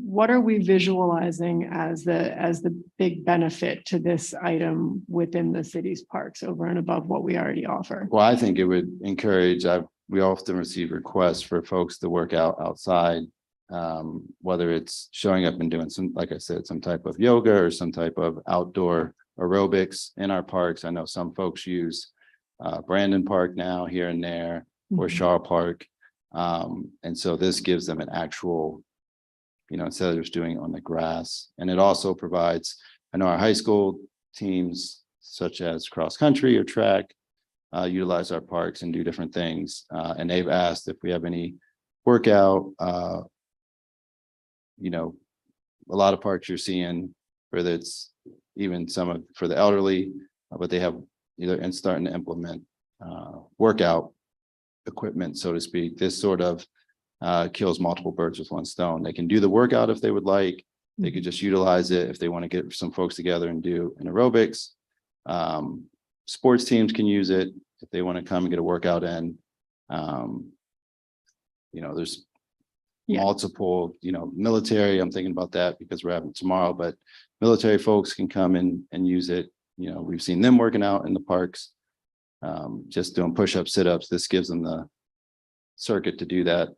What are we visualizing as the big benefit to this item within the city's parks over and above what we already offer? Well, I think it would encourage, we often receive requests for folks to work out outside. Whether it's showing up and doing some, like I said, some type of yoga or some type of outdoor aerobics in our parks. I know some folks use Brandon Park now here and there, or Shaw Park. And so this gives them an actual, instead of just doing it on the grass. And it also provides, I know our high school teams, such as cross country or track, utilize our parks and do different things. And they've asked if we have any workout, a lot of parks you're seeing, whether it's even for the elderly, but they have either starting to implement workout equipment, so to speak. This sort of kills multiple birds with one stone. They can do the workout if they would like. They could just utilize it if they want to get some folks together and do an aerobics. Sports teams can use it if they want to come and get a workout in. There's multiple, military, I'm thinking about that because we're having tomorrow, but military folks can come in and use it. We've seen them working out in the parks, just doing push-ups, sit-ups. This gives them the circuit to do that.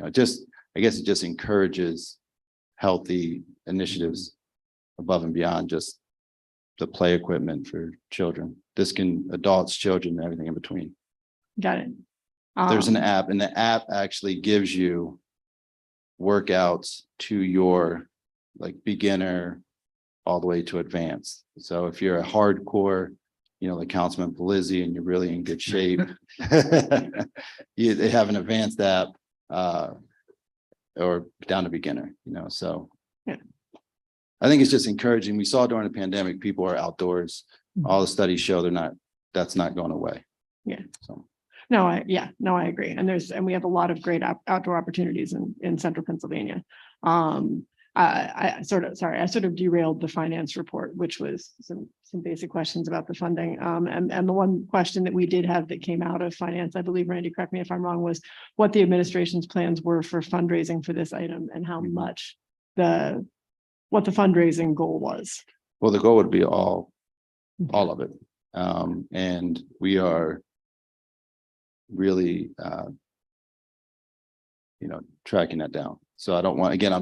I guess it just encourages healthy initiatives above and beyond just the play equipment for children. This can adults, children, everything in between. Got it. There's an app, and the app actually gives you workouts to your beginner all the way to advanced. So if you're a hardcore, like Councilman Pelizzi, and you're really in good shape, they have an advanced app, or down to beginner, so. Yeah. I think it's just encouraging. We saw during the pandemic, people are outdoors. All the studies show that's not going away. Yeah. So. No, I agree. And we have a lot of great outdoor opportunities in central Pennsylvania. I sort of derailed the finance report, which was some basic questions about the funding. And the one question that we did have that came out of finance, I believe, Randy, correct me if I'm wrong, was what the administration's plans were for fundraising for this item and how much what the fundraising goal was. Well, the goal would be all of it. And we are really, tracking that down. So I don't want, again,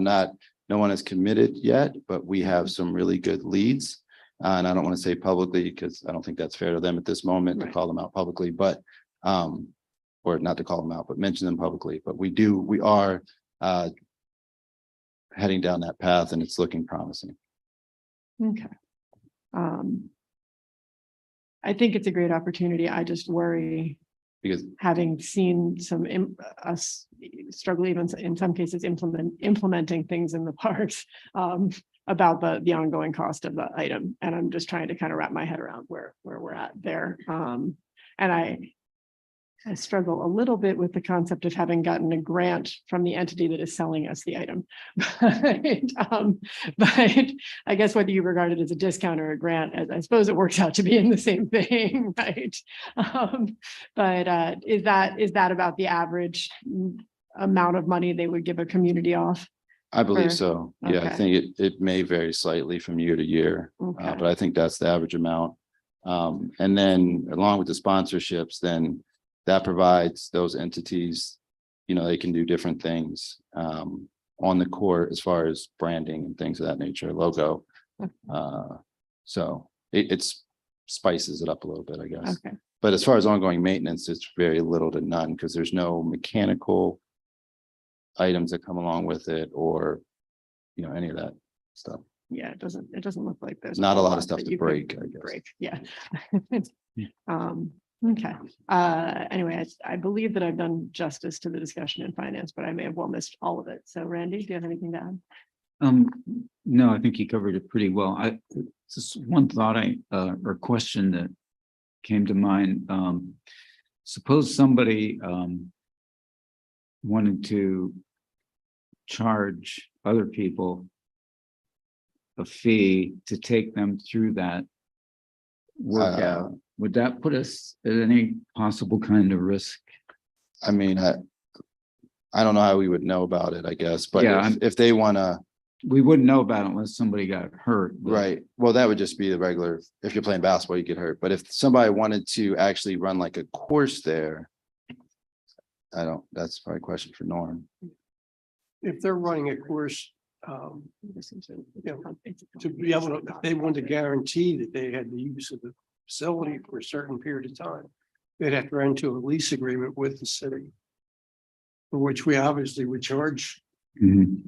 no one is committed yet, but we have some really good leads. And I don't want to say publicly because I don't think that's fair to them at this moment to call them out publicly, but, or not to call them out, but mention them publicly. But we are heading down that path and it's looking promising. Okay. I think it's a great opportunity. I just worry because having seen us struggle even in some cases implementing things in the parks about the ongoing cost of the item. And I'm just trying to kind of wrap my head around where we're at there. And I struggle a little bit with the concept of having gotten a grant from the entity that is selling us the item. But I guess whether you regard it as a discount or a grant, I suppose it works out to be in the same thing, right? But is that about the average amount of money they would give a community off? I believe so. Yeah, Okay. I think it may vary slightly from year to year, Okay. but I think that's the average amount. And then along with the sponsorships, then that provides those entities, they can do different things on the court as far as branding and things of that nature, logo. So it spices it up a little bit, I guess. Okay. But as far as ongoing maintenance, it's very little to none because there's no mechanical items that come along with it or, any of that stuff. Yeah, it doesn't look like there's Not a whole lot of stuff that to you could break, I guess. break. Yeah. Okay. Anyway, I believe that I've done justice to the discussion in finance, but I may have well missed all of it. So Randy, do you have anything to add? No, I think you covered it pretty well. Just one thought or question that came to mind. Suppose somebody wanted to charge other people a fee to take them through that workout, would that put us at any possible kind of risk? I mean, I don't know how we would know about it, I guess, but Yeah, if they wanna, We wouldn't know about it unless somebody got hurt. but- right, well, that would just be the regular, if you're playing basketball, you get hurt, but if somebody wanted to actually run like a course there. That's probably a question for Norm. If they're running a course, to be able to, if they wanted to guarantee that they had the use of the facility for a certain period of time, they'd have to enter a lease agreement with the city. For which we obviously would charge. Mhm.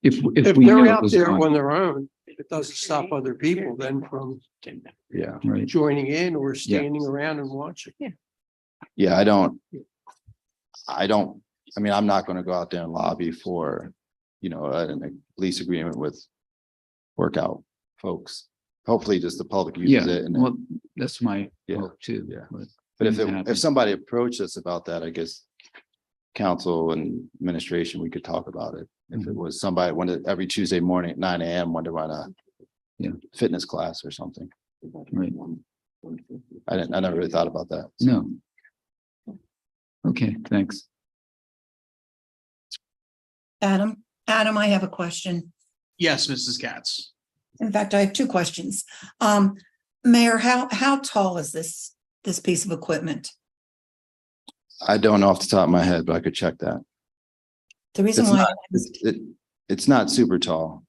If we knew they're it out was there going- on their own, it doesn't stop other people then from Yeah, Right, joining in or standing around and watching. yeah, I mean, I'm not gonna go out there and lobby for, a lease agreement with workout folks. Hopefully just the public uses yeah, it. And well, that's my Yeah, hope too. yeah. but But things happen. if somebody approached us about that, I guess council and administration, we could talk about it. If it was somebody wanted every Tuesday morning at 9 a.m. wanted to run a fitness class or something. Right, I never really thought about that. no. Okay, thanks. Adam, I have a question. Yes, Mrs. Katz. In fact, I have two questions. Mayor, how tall is this piece of equipment? I don't know off the top of my head, but I could check that. The reason It's why, not, it's not super tall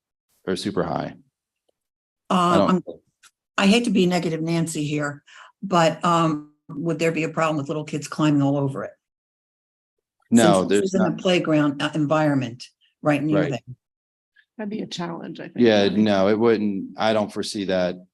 or super high. I I hate to be negative Nancy here, but would there be a problem with little kids climbing all over it? No, Since this there's is in not. a playground environment right near Right. there. That'd be a challenge, I think. Yeah, no, it wouldn't. I don't foresee that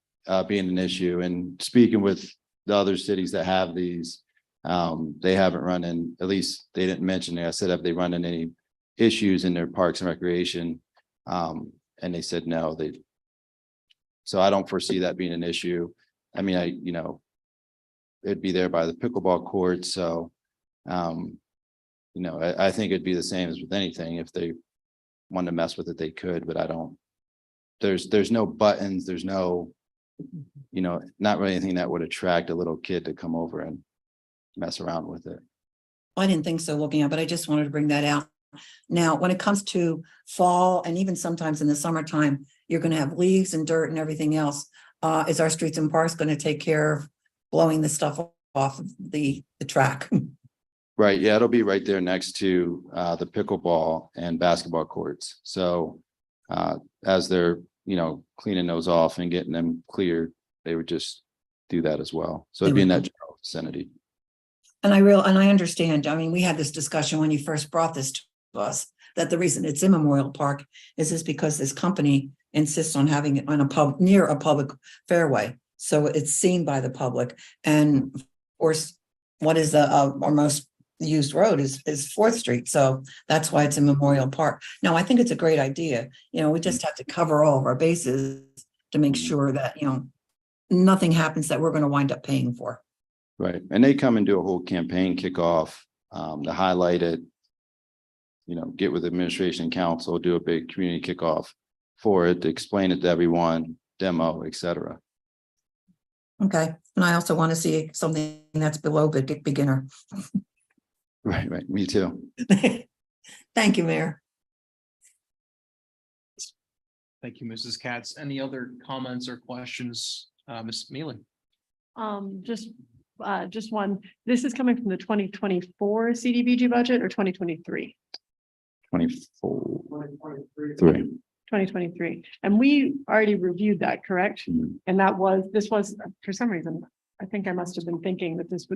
being an issue. And speaking with the other cities that have these, they haven't run in, at least they didn't mention it. I said, have they run in any issues in their parks and recreation? And they said no, so I don't foresee that being an issue. I mean, it'd be there by the pickleball court, so I think it'd be the same as with anything. If they want to mess with it, they could, but I don't. There's no buttons, there's no, not really anything that would attract a little kid to come over and mess around with it. I didn't think so looking at, but I just wanted to bring that out. Now, when it comes to fall and even sometimes in the summertime, you're going to have leaves and dirt and everything else. Is our streets and parks going to take care of blowing the stuff off of the track? Right, yeah, it'll be right there next to the pickleball and basketball courts. So as they're, cleaning those off and getting them cleared, they would just do that as well. So it'd be in that general vicinity. And I understand. I mean, we had this discussion when you first brought this to us, that the reason it's in Memorial Park is because this company insists on having it on near a public fairway. So it's seen by the public. And of course, what is our most used road is 4th Street. So that's why it's in Memorial Park. Now, I think it's a great idea. We just have to cover all of our bases to make sure that, nothing happens that we're going to wind up paying for. Right, and they come and do a whole campaign kickoff to highlight it. Get with administration and council, do a big community kickoff for it, to explain it to everyone, demo, etc. Okay, and I also want to see something that's below beginner. Right, me too. Thank you, Mayor. Thank you, Mrs. Katz. Any other comments or questions, Ms. Mealy? Just one. This is coming from the 2024 CDBG budget or 2023? 24. 2023. And we already reviewed that, correct? Mhm. And this was, for some reason, I think I must have been thinking that this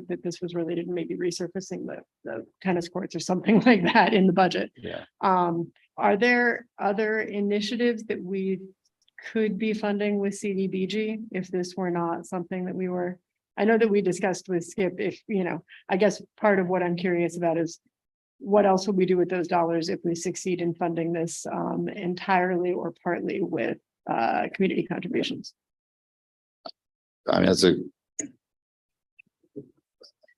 was related to maybe resurfacing the tennis courts or something like that in the budget. Yeah. Are there other initiatives that we could be funding with CDBG if this were not something that we were? I know that we discussed with Skip, if, I guess part of what I'm curious about is what else would we do with those dollars if we succeed in funding this entirely or partly with community contributions? I mean,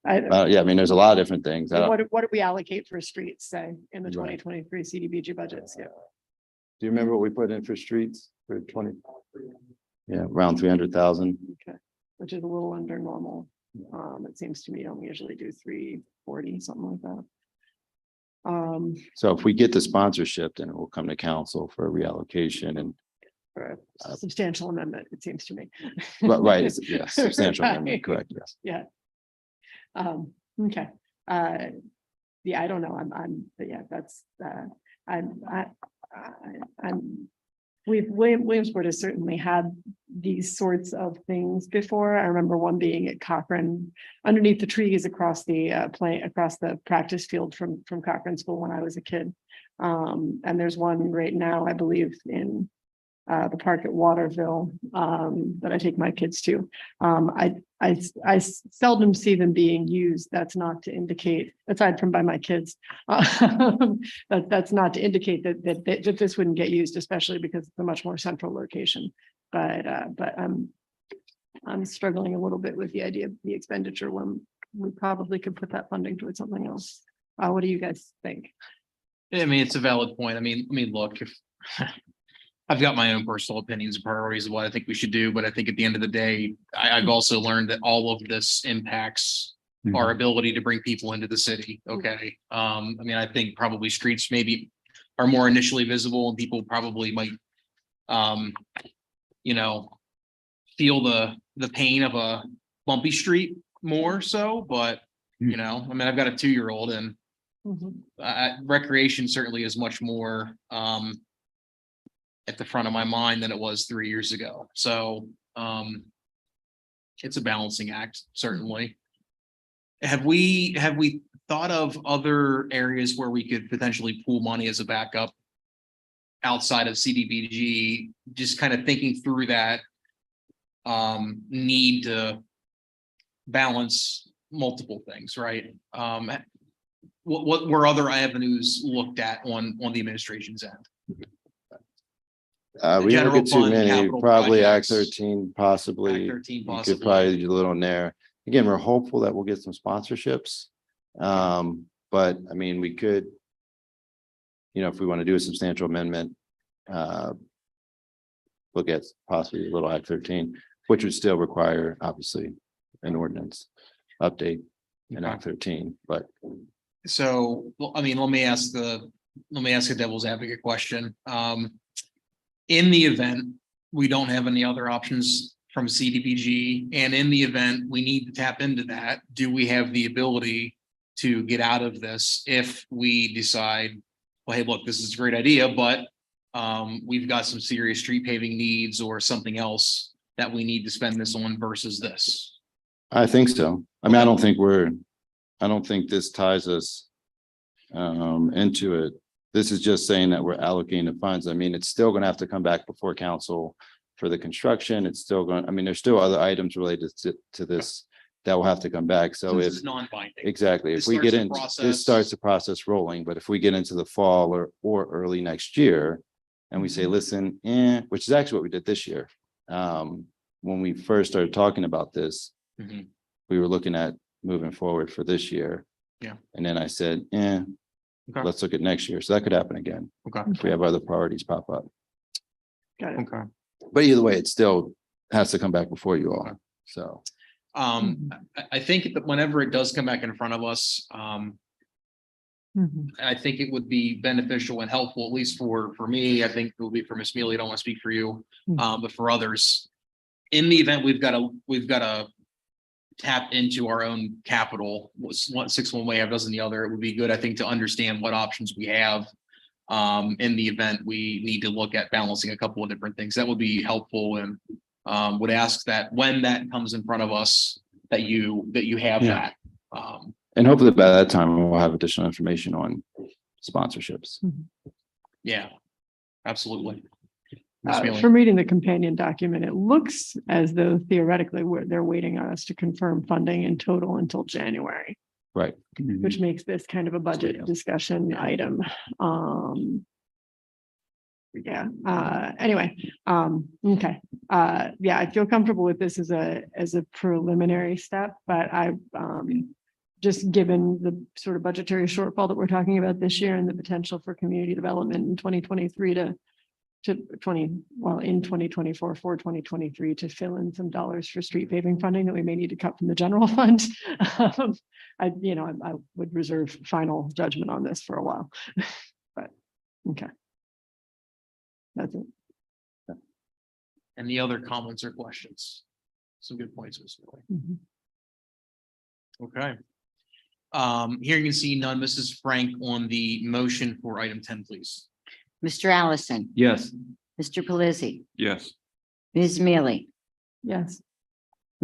Yeah, I mean, there's a lot of different things. What did we allocate for streets, say, in the Right. 2023 CDBG budgets? Yeah. Do you remember what we put in for streets for 20? Yeah, around 300,000. Okay, which is a little under normal. It seems to me I usually do 340, something like that. So if we get the sponsorship, then it will come to council for a reallocation and, For a substantial amendment, it seems to me. right, yes, substantial amendment, Right. correct, yes. Yeah. Okay. Yeah, I don't know. But yeah, that's, Williamsport has certainly had these sorts of things before. I remember one being at Cochrane, underneath the trees across the across the practice field from Cochrane School when I was a kid. And there's one right now, I believe, in the park at Waterville that I take my kids to. I seldom see them being used. That's not to indicate, aside from by my kids, that's not to indicate that this wouldn't get used, especially because it's a much more central location. But I'm struggling a little bit with the idea of the expenditure when we probably could put that funding towards something else. What do you guys think? I mean, it's a valid point. I mean, look, if I've got my own personal opinions and priorities of what I think we should do, but I think at the end of the day, I've also learned that all of this impacts our ability to bring people into the city. Okay. I mean, I think probably streets maybe are more initially visible and people probably might, you know, feel the pain of a bumpy street more so, but you know, I mean, I've got a 2-year-old and recreation certainly is much more, at the front of my mind than it was 3 years ago. So it's a balancing act, certainly. Have we thought of other areas where we could potentially pool money as a backup outside of CDBG? Just kind of thinking through that need to balance multiple things, right? What were other avenues looked at on the administration's end? We don't general get too fund, many, capital probably Act projects. 13, possibly. Act 13 You could possibly. probably do a little in there. Again, we're hopeful that we'll get some sponsorships. But I mean, we could, you know, if we want to do a substantial amendment, look at possibly a little Act 13, which would still require, obviously, an ordinance update in Act 13, but. So, well, I mean, let me ask a devil's advocate question. In the event we don't have any other options from CDBG, and in the event we need to tap into that, do we have the ability to get out of this if we decide, well, hey, look, this is a great idea, but we've got some serious street paving needs or something else that we need to spend this on versus this? I think so. I mean, I don't think this ties us into it. This is just saying that we're allocating the funds. I mean, it's still going to have to come back before council for the construction. It's still going, I mean, there's still other items related to this that will have to come back. So This if, is non-binding. exactly, if This we starts get the in, process. this starts the process rolling, but if we get into the fall or early next year and we say, listen, which is actually what we did this year. When we first started talking about this, Mhm. we were looking at moving forward for this year. Yeah. And then I said, Okay. let's look at next year. So that could happen again Okay. if we have other priorities pop up. Got it. Okay. But either way, it still has to come back before you all. So I think that whenever it does come back in front of us, I think it would be beneficial and helpful, at least for me. I think it will be for Ms. Mealy. I don't want to speak for you, but for others, in the event we've got to tap into our own capital, six one way, half dozen the other. It would be good, I think, to understand what options we have in the event we need to look at balancing a couple of different things. That would be helpful, and would ask that when that comes in front of us, that you have Yeah. that. and hopefully by that time we'll have additional information on sponsorships. Yeah, absolutely. Ms. Mealy. From reading the companion document, it looks as though theoretically they're waiting on us to confirm funding in total until January, Right. which makes this kind of a budget discussion item. Anyway, okay. Yeah, I feel comfortable with this as a preliminary step, but just given the sort of budgetary shortfall that we're talking about this year and the potential for community development in 2023 in 2024 for 2023 to fill in some dollars for street paving funding that we may need to cut from the general fund. I would reserve final judgment on this for a while, but okay. That's it. Any other comments or questions? Some good points, Ms. Miller. Okay. Here you can see none. Mrs. Frank on the motion for item 10, please. Mr. Allison, Yes. Mr. Pelisi, Yes. Ms. Mealy, Yes.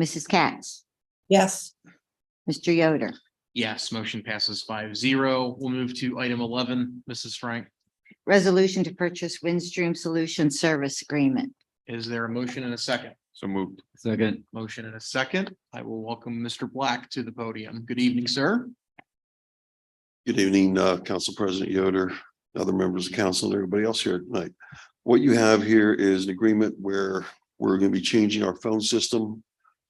Mrs. Katz, Yes, Mr. Yoder, Yes, motion passes 5-0. We'll move to item 11, Mrs. Frank. resolution to purchase Windstream Solution Service Agreement. Is there a motion and a second? So moved. Second. Motion and a second. I will welcome Mr. Black to the podium. Good evening, sir. Good evening, Council President Yoder, other members of council, and everybody else here tonight. What you have here is an agreement where we're going to be changing our phone system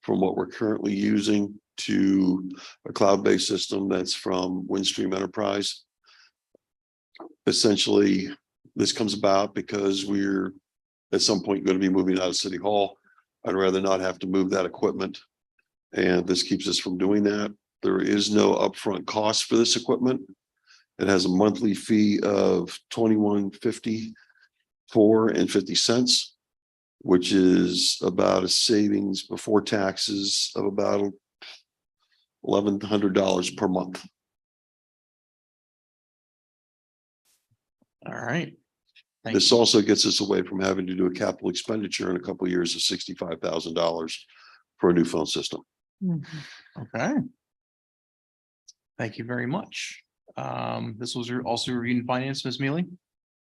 from what we're currently using to a cloud-based system that's from Windstream Enterprise. Essentially, this comes about because we're at some point going to be moving out of City Hall. I'd rather not have to move that equipment, and this keeps us from doing that. There is no upfront cost for this equipment. It has a monthly fee of $21.54, which is about a savings before taxes of about $1,100 per month. All right. Thank This you. also gets us away from having to do a capital expenditure in a couple of years of $65,000 for a new phone system. Okay. Thank you very much. This was also reviewed in finance, Ms. Mealy.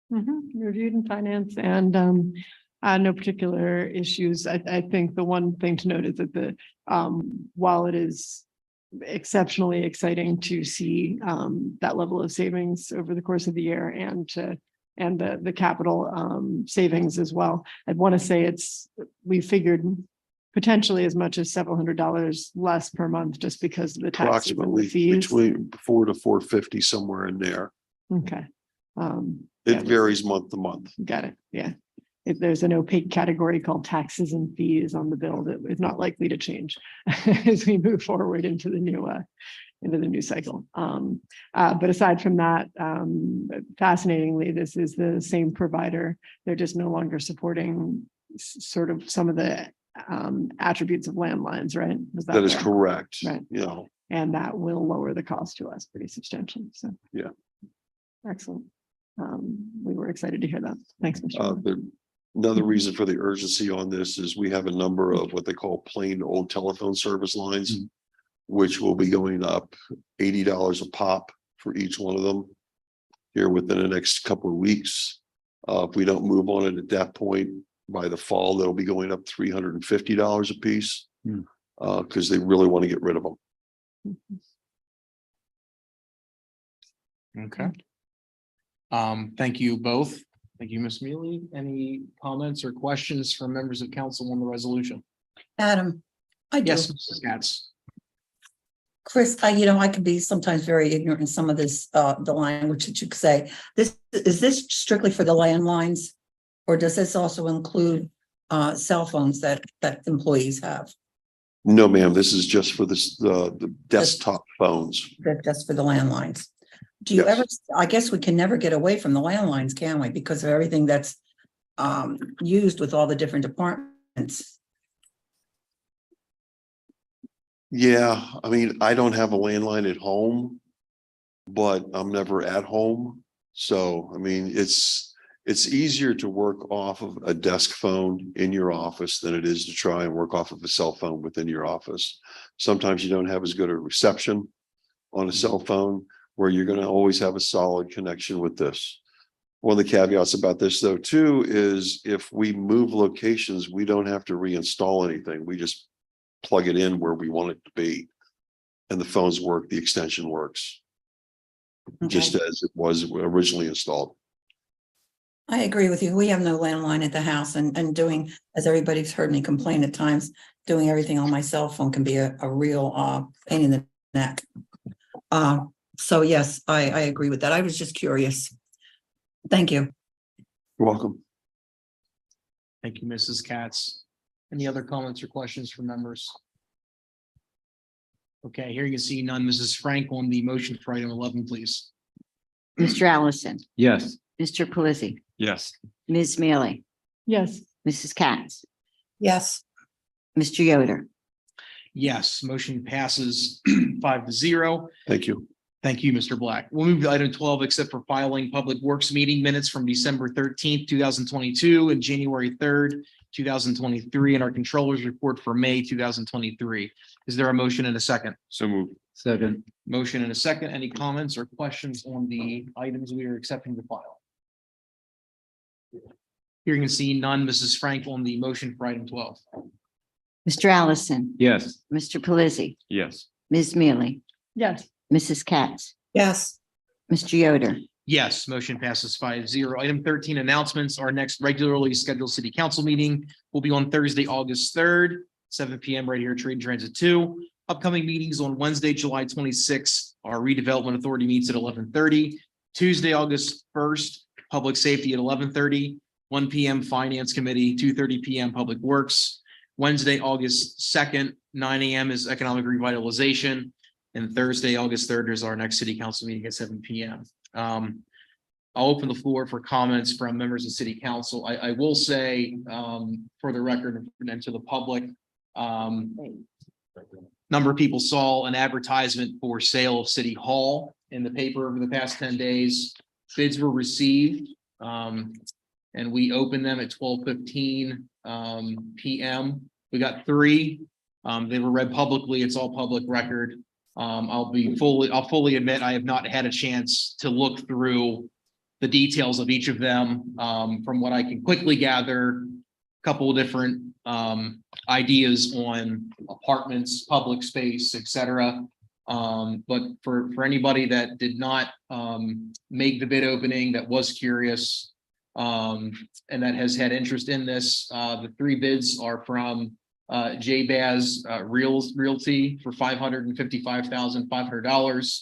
Reviewed in finance and no particular issues. I think the one thing to note is that while it is exceptionally exciting to see that level of savings over the course of the year and the capital savings as well, I'd want to say we figured potentially as much as several $100s less per month just because of the taxes and the Approximately fees. between $400 to $450, somewhere in there. Okay. It varies month to month. Got it. Yeah. If there's an opaque category called taxes and fees on the bill, that is not likely to change as we move forward into the new cycle. But aside from that, fascinatingly, this is the same provider. They're just no longer supporting sort of some of the attributes of landlines, right? That is correct. Right. You know, And that will lower the cost to us pretty substantially. So. Yeah. Excellent. We were excited to hear that. Thanks, Mr. another reason for the urgency on this is we have a number of what they call plain old telephone service lines, which will be going up $80 a pop for each one of them here within the next couple of weeks. If we don't move on it at that point, by the fall, they'll be going up $350 a piece because they really want to get rid of them. Okay. Thank you both. Thank you, Ms. Mealy. Any comments or questions from members of council on the resolution? Adam, I do. Yes, Mrs. Katz. Chris, I can be sometimes very ignorant in some of this, the language that you say. Is this strictly for the landlines? Or does this also include cell phones that employees have? No, ma'am, this is just for the desktop phones. Just for the landlines? Do you Yes. ever, I guess we can never get away from the landlines, can we? Because of everything that's used with all the different departments. Yeah, I mean, I don't have a landline at home, but I'm never at home. So, I mean, it's easier to work off of a desk phone in your office than it is to try and work off of a cell phone within your office. Sometimes you don't have as good a reception on a cell phone where you're going to always have a solid connection with this. One of the caveats about this though, too, is if we move locations, we don't have to reinstall anything. We just plug it in where we want it to be. And the phones work, the extension works. Just as it was originally installed. I agree with you. We have no landline at the house and doing, as everybody's heard me complain at times, doing everything on my cell phone can be a real pain in the neck. So yes, I agree with that. I was just curious. Thank you. You're welcome. Thank you, Mrs. Katz. Any other comments or questions from members? Okay, here you see none. Mrs. Frank on the motion for item 11, please. Mr. Allison, Yes. Mr. Pelisi, Yes. Ms. Mealy, Yes. Mrs. Katz, Yes. Mr. Yoder. Yes, motion passes 5-0. Thank you. Thank you, Mr. Black. We'll move to item 12, except for filing Public Works meeting minutes from December 13th, 2022 and January 3rd, 2023, and our controller's report for May 2023. Is there a motion and a second? So moved. Second. Motion and a second. Any comments or questions on the items we are accepting to file? Hearing and seeing none. Mrs. Frank on the motion for item 12. Mr. Allison, Yes. Mr. Pelisi, Yes. Ms. Mealy, Yes. Mrs. Katz, Yes. Mr. Yoder. Yes, motion passes 5-0. Item 13, announcements. Our next regularly scheduled city council meeting will be on Thursday, August 3rd, 7 p.m. right here at Trade and Transit 2. Upcoming meetings on Wednesday, July 26th, our redevelopment authority meets at 11:30. Tuesday, August 1st, public safety at 11:30, 1 p.m. finance committee, 2:30 p.m. public works. Wednesday, August 2nd, 9 a.m. is economic revitalization. And Thursday, August 3rd is our next city council meeting at 7 p.m. I'll open the floor for comments from members of city council. I will say, for the record and to the public, number of people saw an advertisement for sale of City Hall in the paper over the past 10 days. Bids were received, and we opened them at 12:15 p.m. We got 3. They were read publicly. It's all public record. I'll fully admit I have not had a chance to look through the details of each of them. From what I can quickly gather, a couple of different ideas on apartments, public space, etc. But for anybody that did not make the bid opening, that was curious, and that has had interest in this, the 3 bids are from J-Baz Realty for $555,500,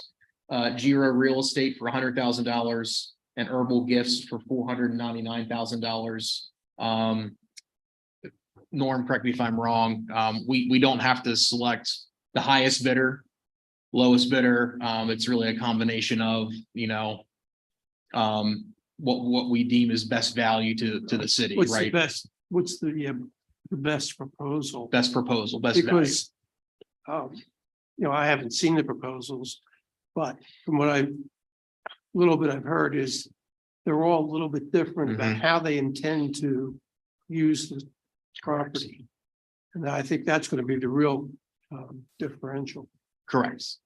Giro Real Estate for $100,000, and Herbal Gifts for $499,000. Norm, correct me if I'm wrong. We don't have to select the highest bidder, lowest bidder. It's really a combination of, what we deem as best value to the city, What's the right? best, what's the best proposal? Best proposal, best value. Because, I haven't seen the proposals, but from what little bit I've heard is they're all a little bit different about how they intend to use the property. And I think that's going to be the real differential. Correct.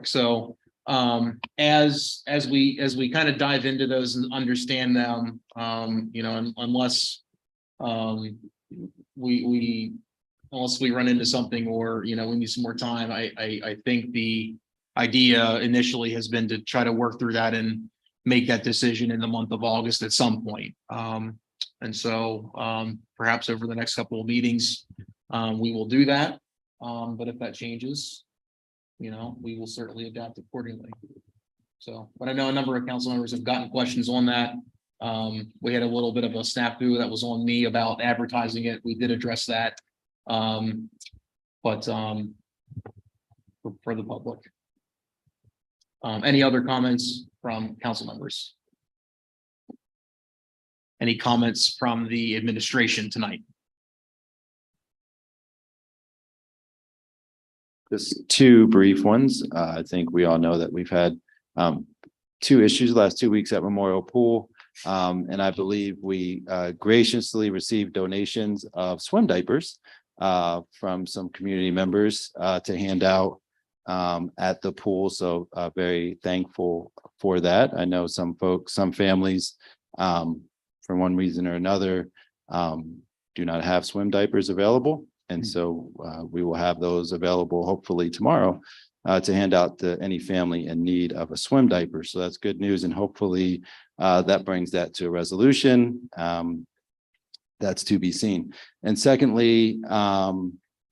So as we kind of dive into those and understand them, unless we run into something or we need some more time, I think the idea initially has been to try to work through that and make that decision in the month of August at some point. And so perhaps over the next couple of meetings, we will do that. But if that changes, we will certainly adapt accordingly. So, but I know a number of council members have gotten questions on that. We had a little bit of a snafu that was on me about advertising it. We did address that. But for the public. Any other comments from council members? Any comments from the administration tonight? Just 2 brief ones. I think we all know that we've had 2 issues the last 2 weeks at Memorial Pool. And I believe we graciously received donations of swim diapers from some community members to hand out at the pool. So very thankful for that. I know some folks, some families, for one reason or another, do not have swim diapers available. And so we will have those available hopefully tomorrow to hand out to any family in need of a swim diaper. So that's good news. And hopefully that brings that to a resolution. That's to be seen. And secondly,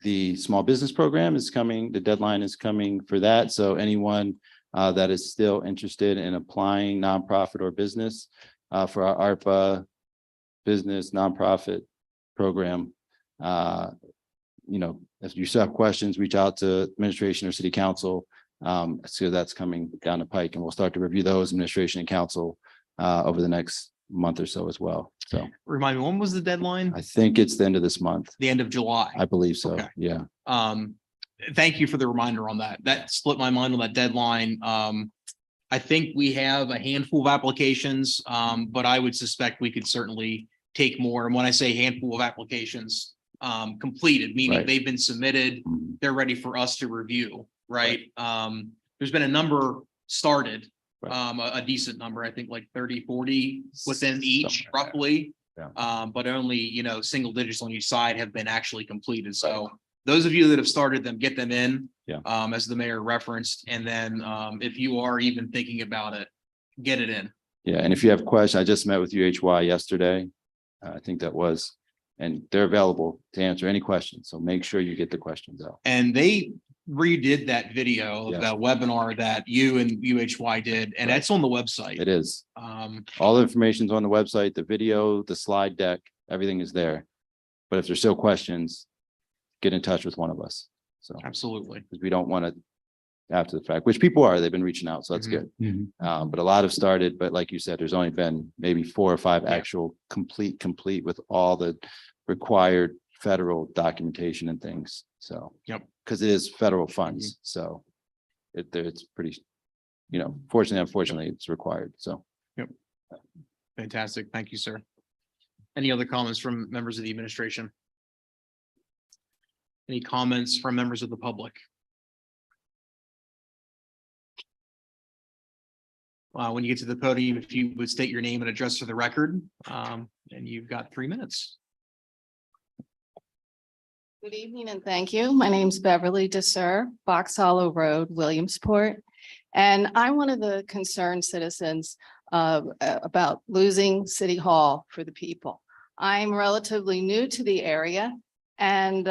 the small business program is coming. The deadline is coming for that. So anyone that is still interested in applying nonprofit or business for our ARPA business nonprofit program. If you still have questions, reach out to administration or city council. So that's coming down the pike, and we'll start to review those administration and council over the next month or so as well. So Remind me, when was the deadline? I think it's the end of this month. The end of July. I believe so. Okay. Yeah. Thank you for the reminder on that. That split my mind on that deadline. I think we have a handful of applications, but I would suspect we could certainly take more. And when I say handful of applications, completed, meaning Right. they've been submitted, they're ready for us to review, right? There's been a number started, a decent number, I think like 30, 40 within each Something like that. roughly. Yeah. But only, single digits on each side have been actually completed. So those of you that have started them, get them in. Yeah. As the mayor referenced, and then if you are even thinking about it, get it in. Yeah. And if you have questions, I just met with UHY yesterday. I think that was, and they're available to answer any questions. So make sure you get the questions out. And they redid that video, Yes. that webinar that you and UHY did, and Right. that's on the website. It is. Um, All the information's on the website, the video, the slide deck, everything is there. But if there's still questions, get in touch with one of us. So, absolutely. because we don't want to after the fact, which people are, they've been reaching out, so that's good. But a lot have started, but like you said, there's only been maybe 4 or 5 actual complete with all the required federal documentation and things. So. Yep. Because it is federal funds, so it's pretty, fortunately, unfortunately, it's required, so. Yep. Fantastic. Thank you, sir. Any other comments from members of the administration? Any comments from members of the public? When you get to the podium, if you would state your name and address for the record, and you've got 3 minutes. Good evening and thank you. My name's Beverly DeSer, Box Hollow Road, Williamsport. And I'm one of the concerned citizens about losing City Hall for the people. I'm relatively new to the area. And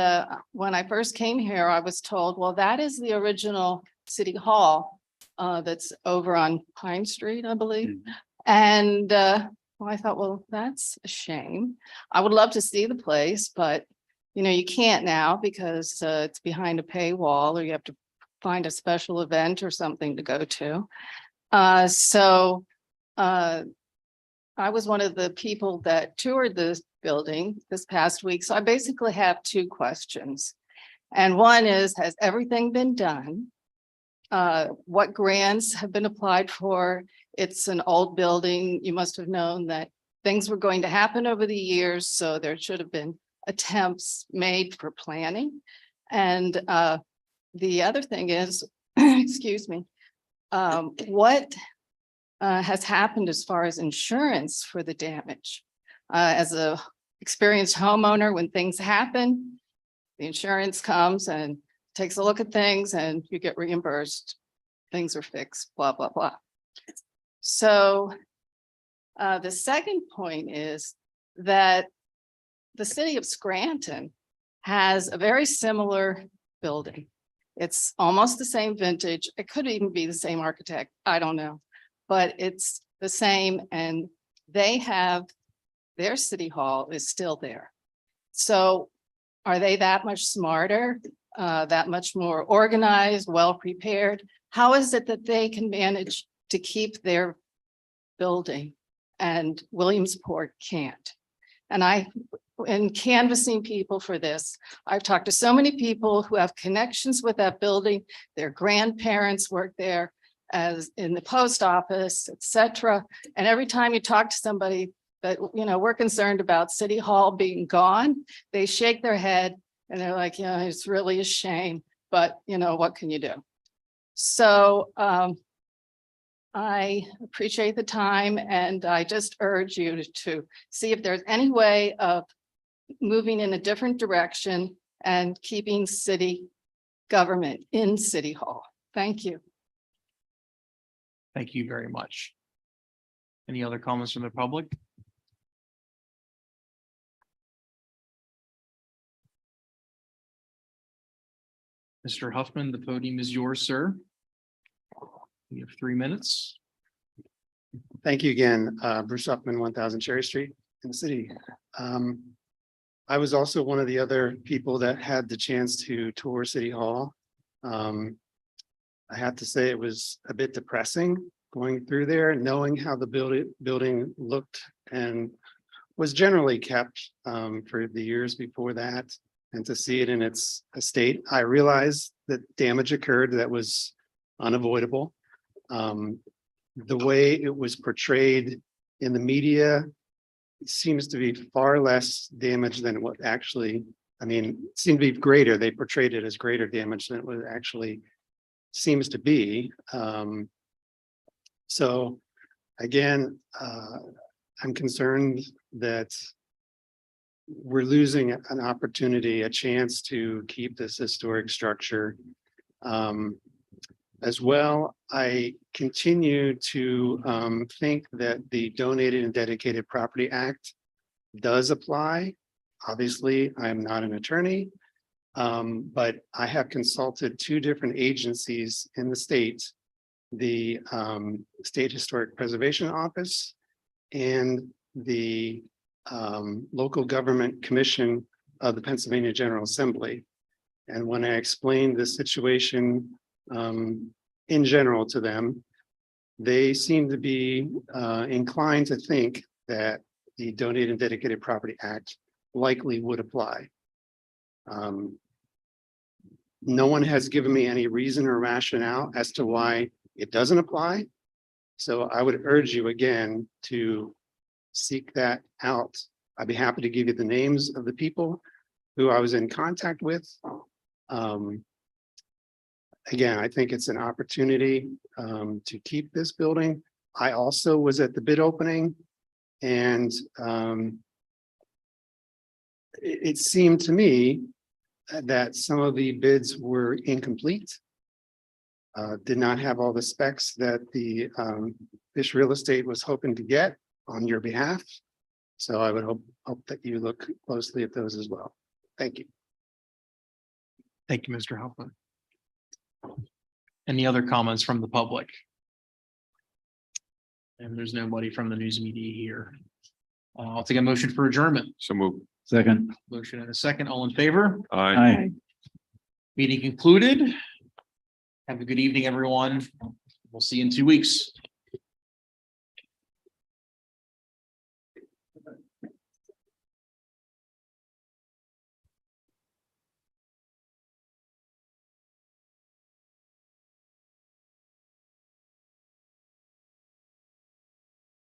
when I first came here, I was told, well, that is the original City Hall that's over on Pine Street, I believe. And well, I thought, well, that's a shame. I would love to see the place, but you can't now because it's behind a paywall, or you have to find a special event or something to go to. So I was one of the people that toured this building this past week. So I basically have 2 questions. And one is, has everything been done? What grants have been applied for? It's an old building. You must have known that things were going to happen over the years. So there should have been attempts made for planning. And the other thing is, excuse me, what has happened as far as insurance for the damage? As a experienced homeowner, when things happen, the insurance comes and takes a look at things and you get reimbursed. Things are fixed, blah, blah, blah. So the second point is that the city of Scranton has a very similar building. It's almost the same vintage. It could even be the same architect. I don't know, but it's the same. And they have their city hall is still there. So are they that much smarter, that much more organized, well-prepared? How is it that they can manage to keep their building and Williamsport can't? And in canvassing people for this, I've talked to so many people who have connections with that building. Their grandparents work there as in the post office, etc. And every time you talk to somebody that, we're concerned about City Hall being gone, they shake their head and they're like, yeah, it's really a shame, but what can you do? So I appreciate the time, and I just urge you to see if there's any way of moving in a different direction and keeping city government in City Hall. Thank you. Thank you very much. Any other comments from the public? Mr. Huffman, the podium is yours, sir. We have 3 minutes. Thank you again, Bruce Upman, 1000 Cherry Street in the city. I was also one of the other people that had the chance to tour City Hall. I have to say it was a bit depressing going through there, knowing how the building looked and was generally kept for the years before that. And to see it in its state, I realized that damage occurred that was unavoidable. The way it was portrayed in the media seems to be far less damage than what actually, I mean, it seemed to be greater. They portrayed it as greater damage than it was actually seems to be. So again, I'm concerned that we're losing an opportunity, a chance to keep this historic structure. As well, I continue to think that the Donated and Dedicated Property Act does apply. Obviously, I'm not an attorney, but I have consulted 2 different agencies in the state, the State Historic Preservation Office and the Local Government Commission of the Pennsylvania General Assembly. And when I explained the situation in general to them, they seem to be inclined to think that the Donated and Dedicated Property Act likely would apply. No one has given me any reason or rationale as to why it doesn't apply. So I would urge you again to seek that out. I'd be happy to give you the names of the people who I was in contact with. Again, I think it's an opportunity to keep this building. I also was at the bid opening, and it seemed to me that some of the bids were incomplete. Did not have all the specs that the Fish Real Estate was hoping to get on your behalf. So I would hope that you look closely at those as well. Thank you. Thank you, Mr. Hoffman. Any other comments from the public? And there's nobody from the news media here. I'll take a motion for adjournment. So move. Second. Motion and a second. All in favor? Aye. Aye. Meeting concluded. Have a good evening, everyone. We'll see you in 2 weeks.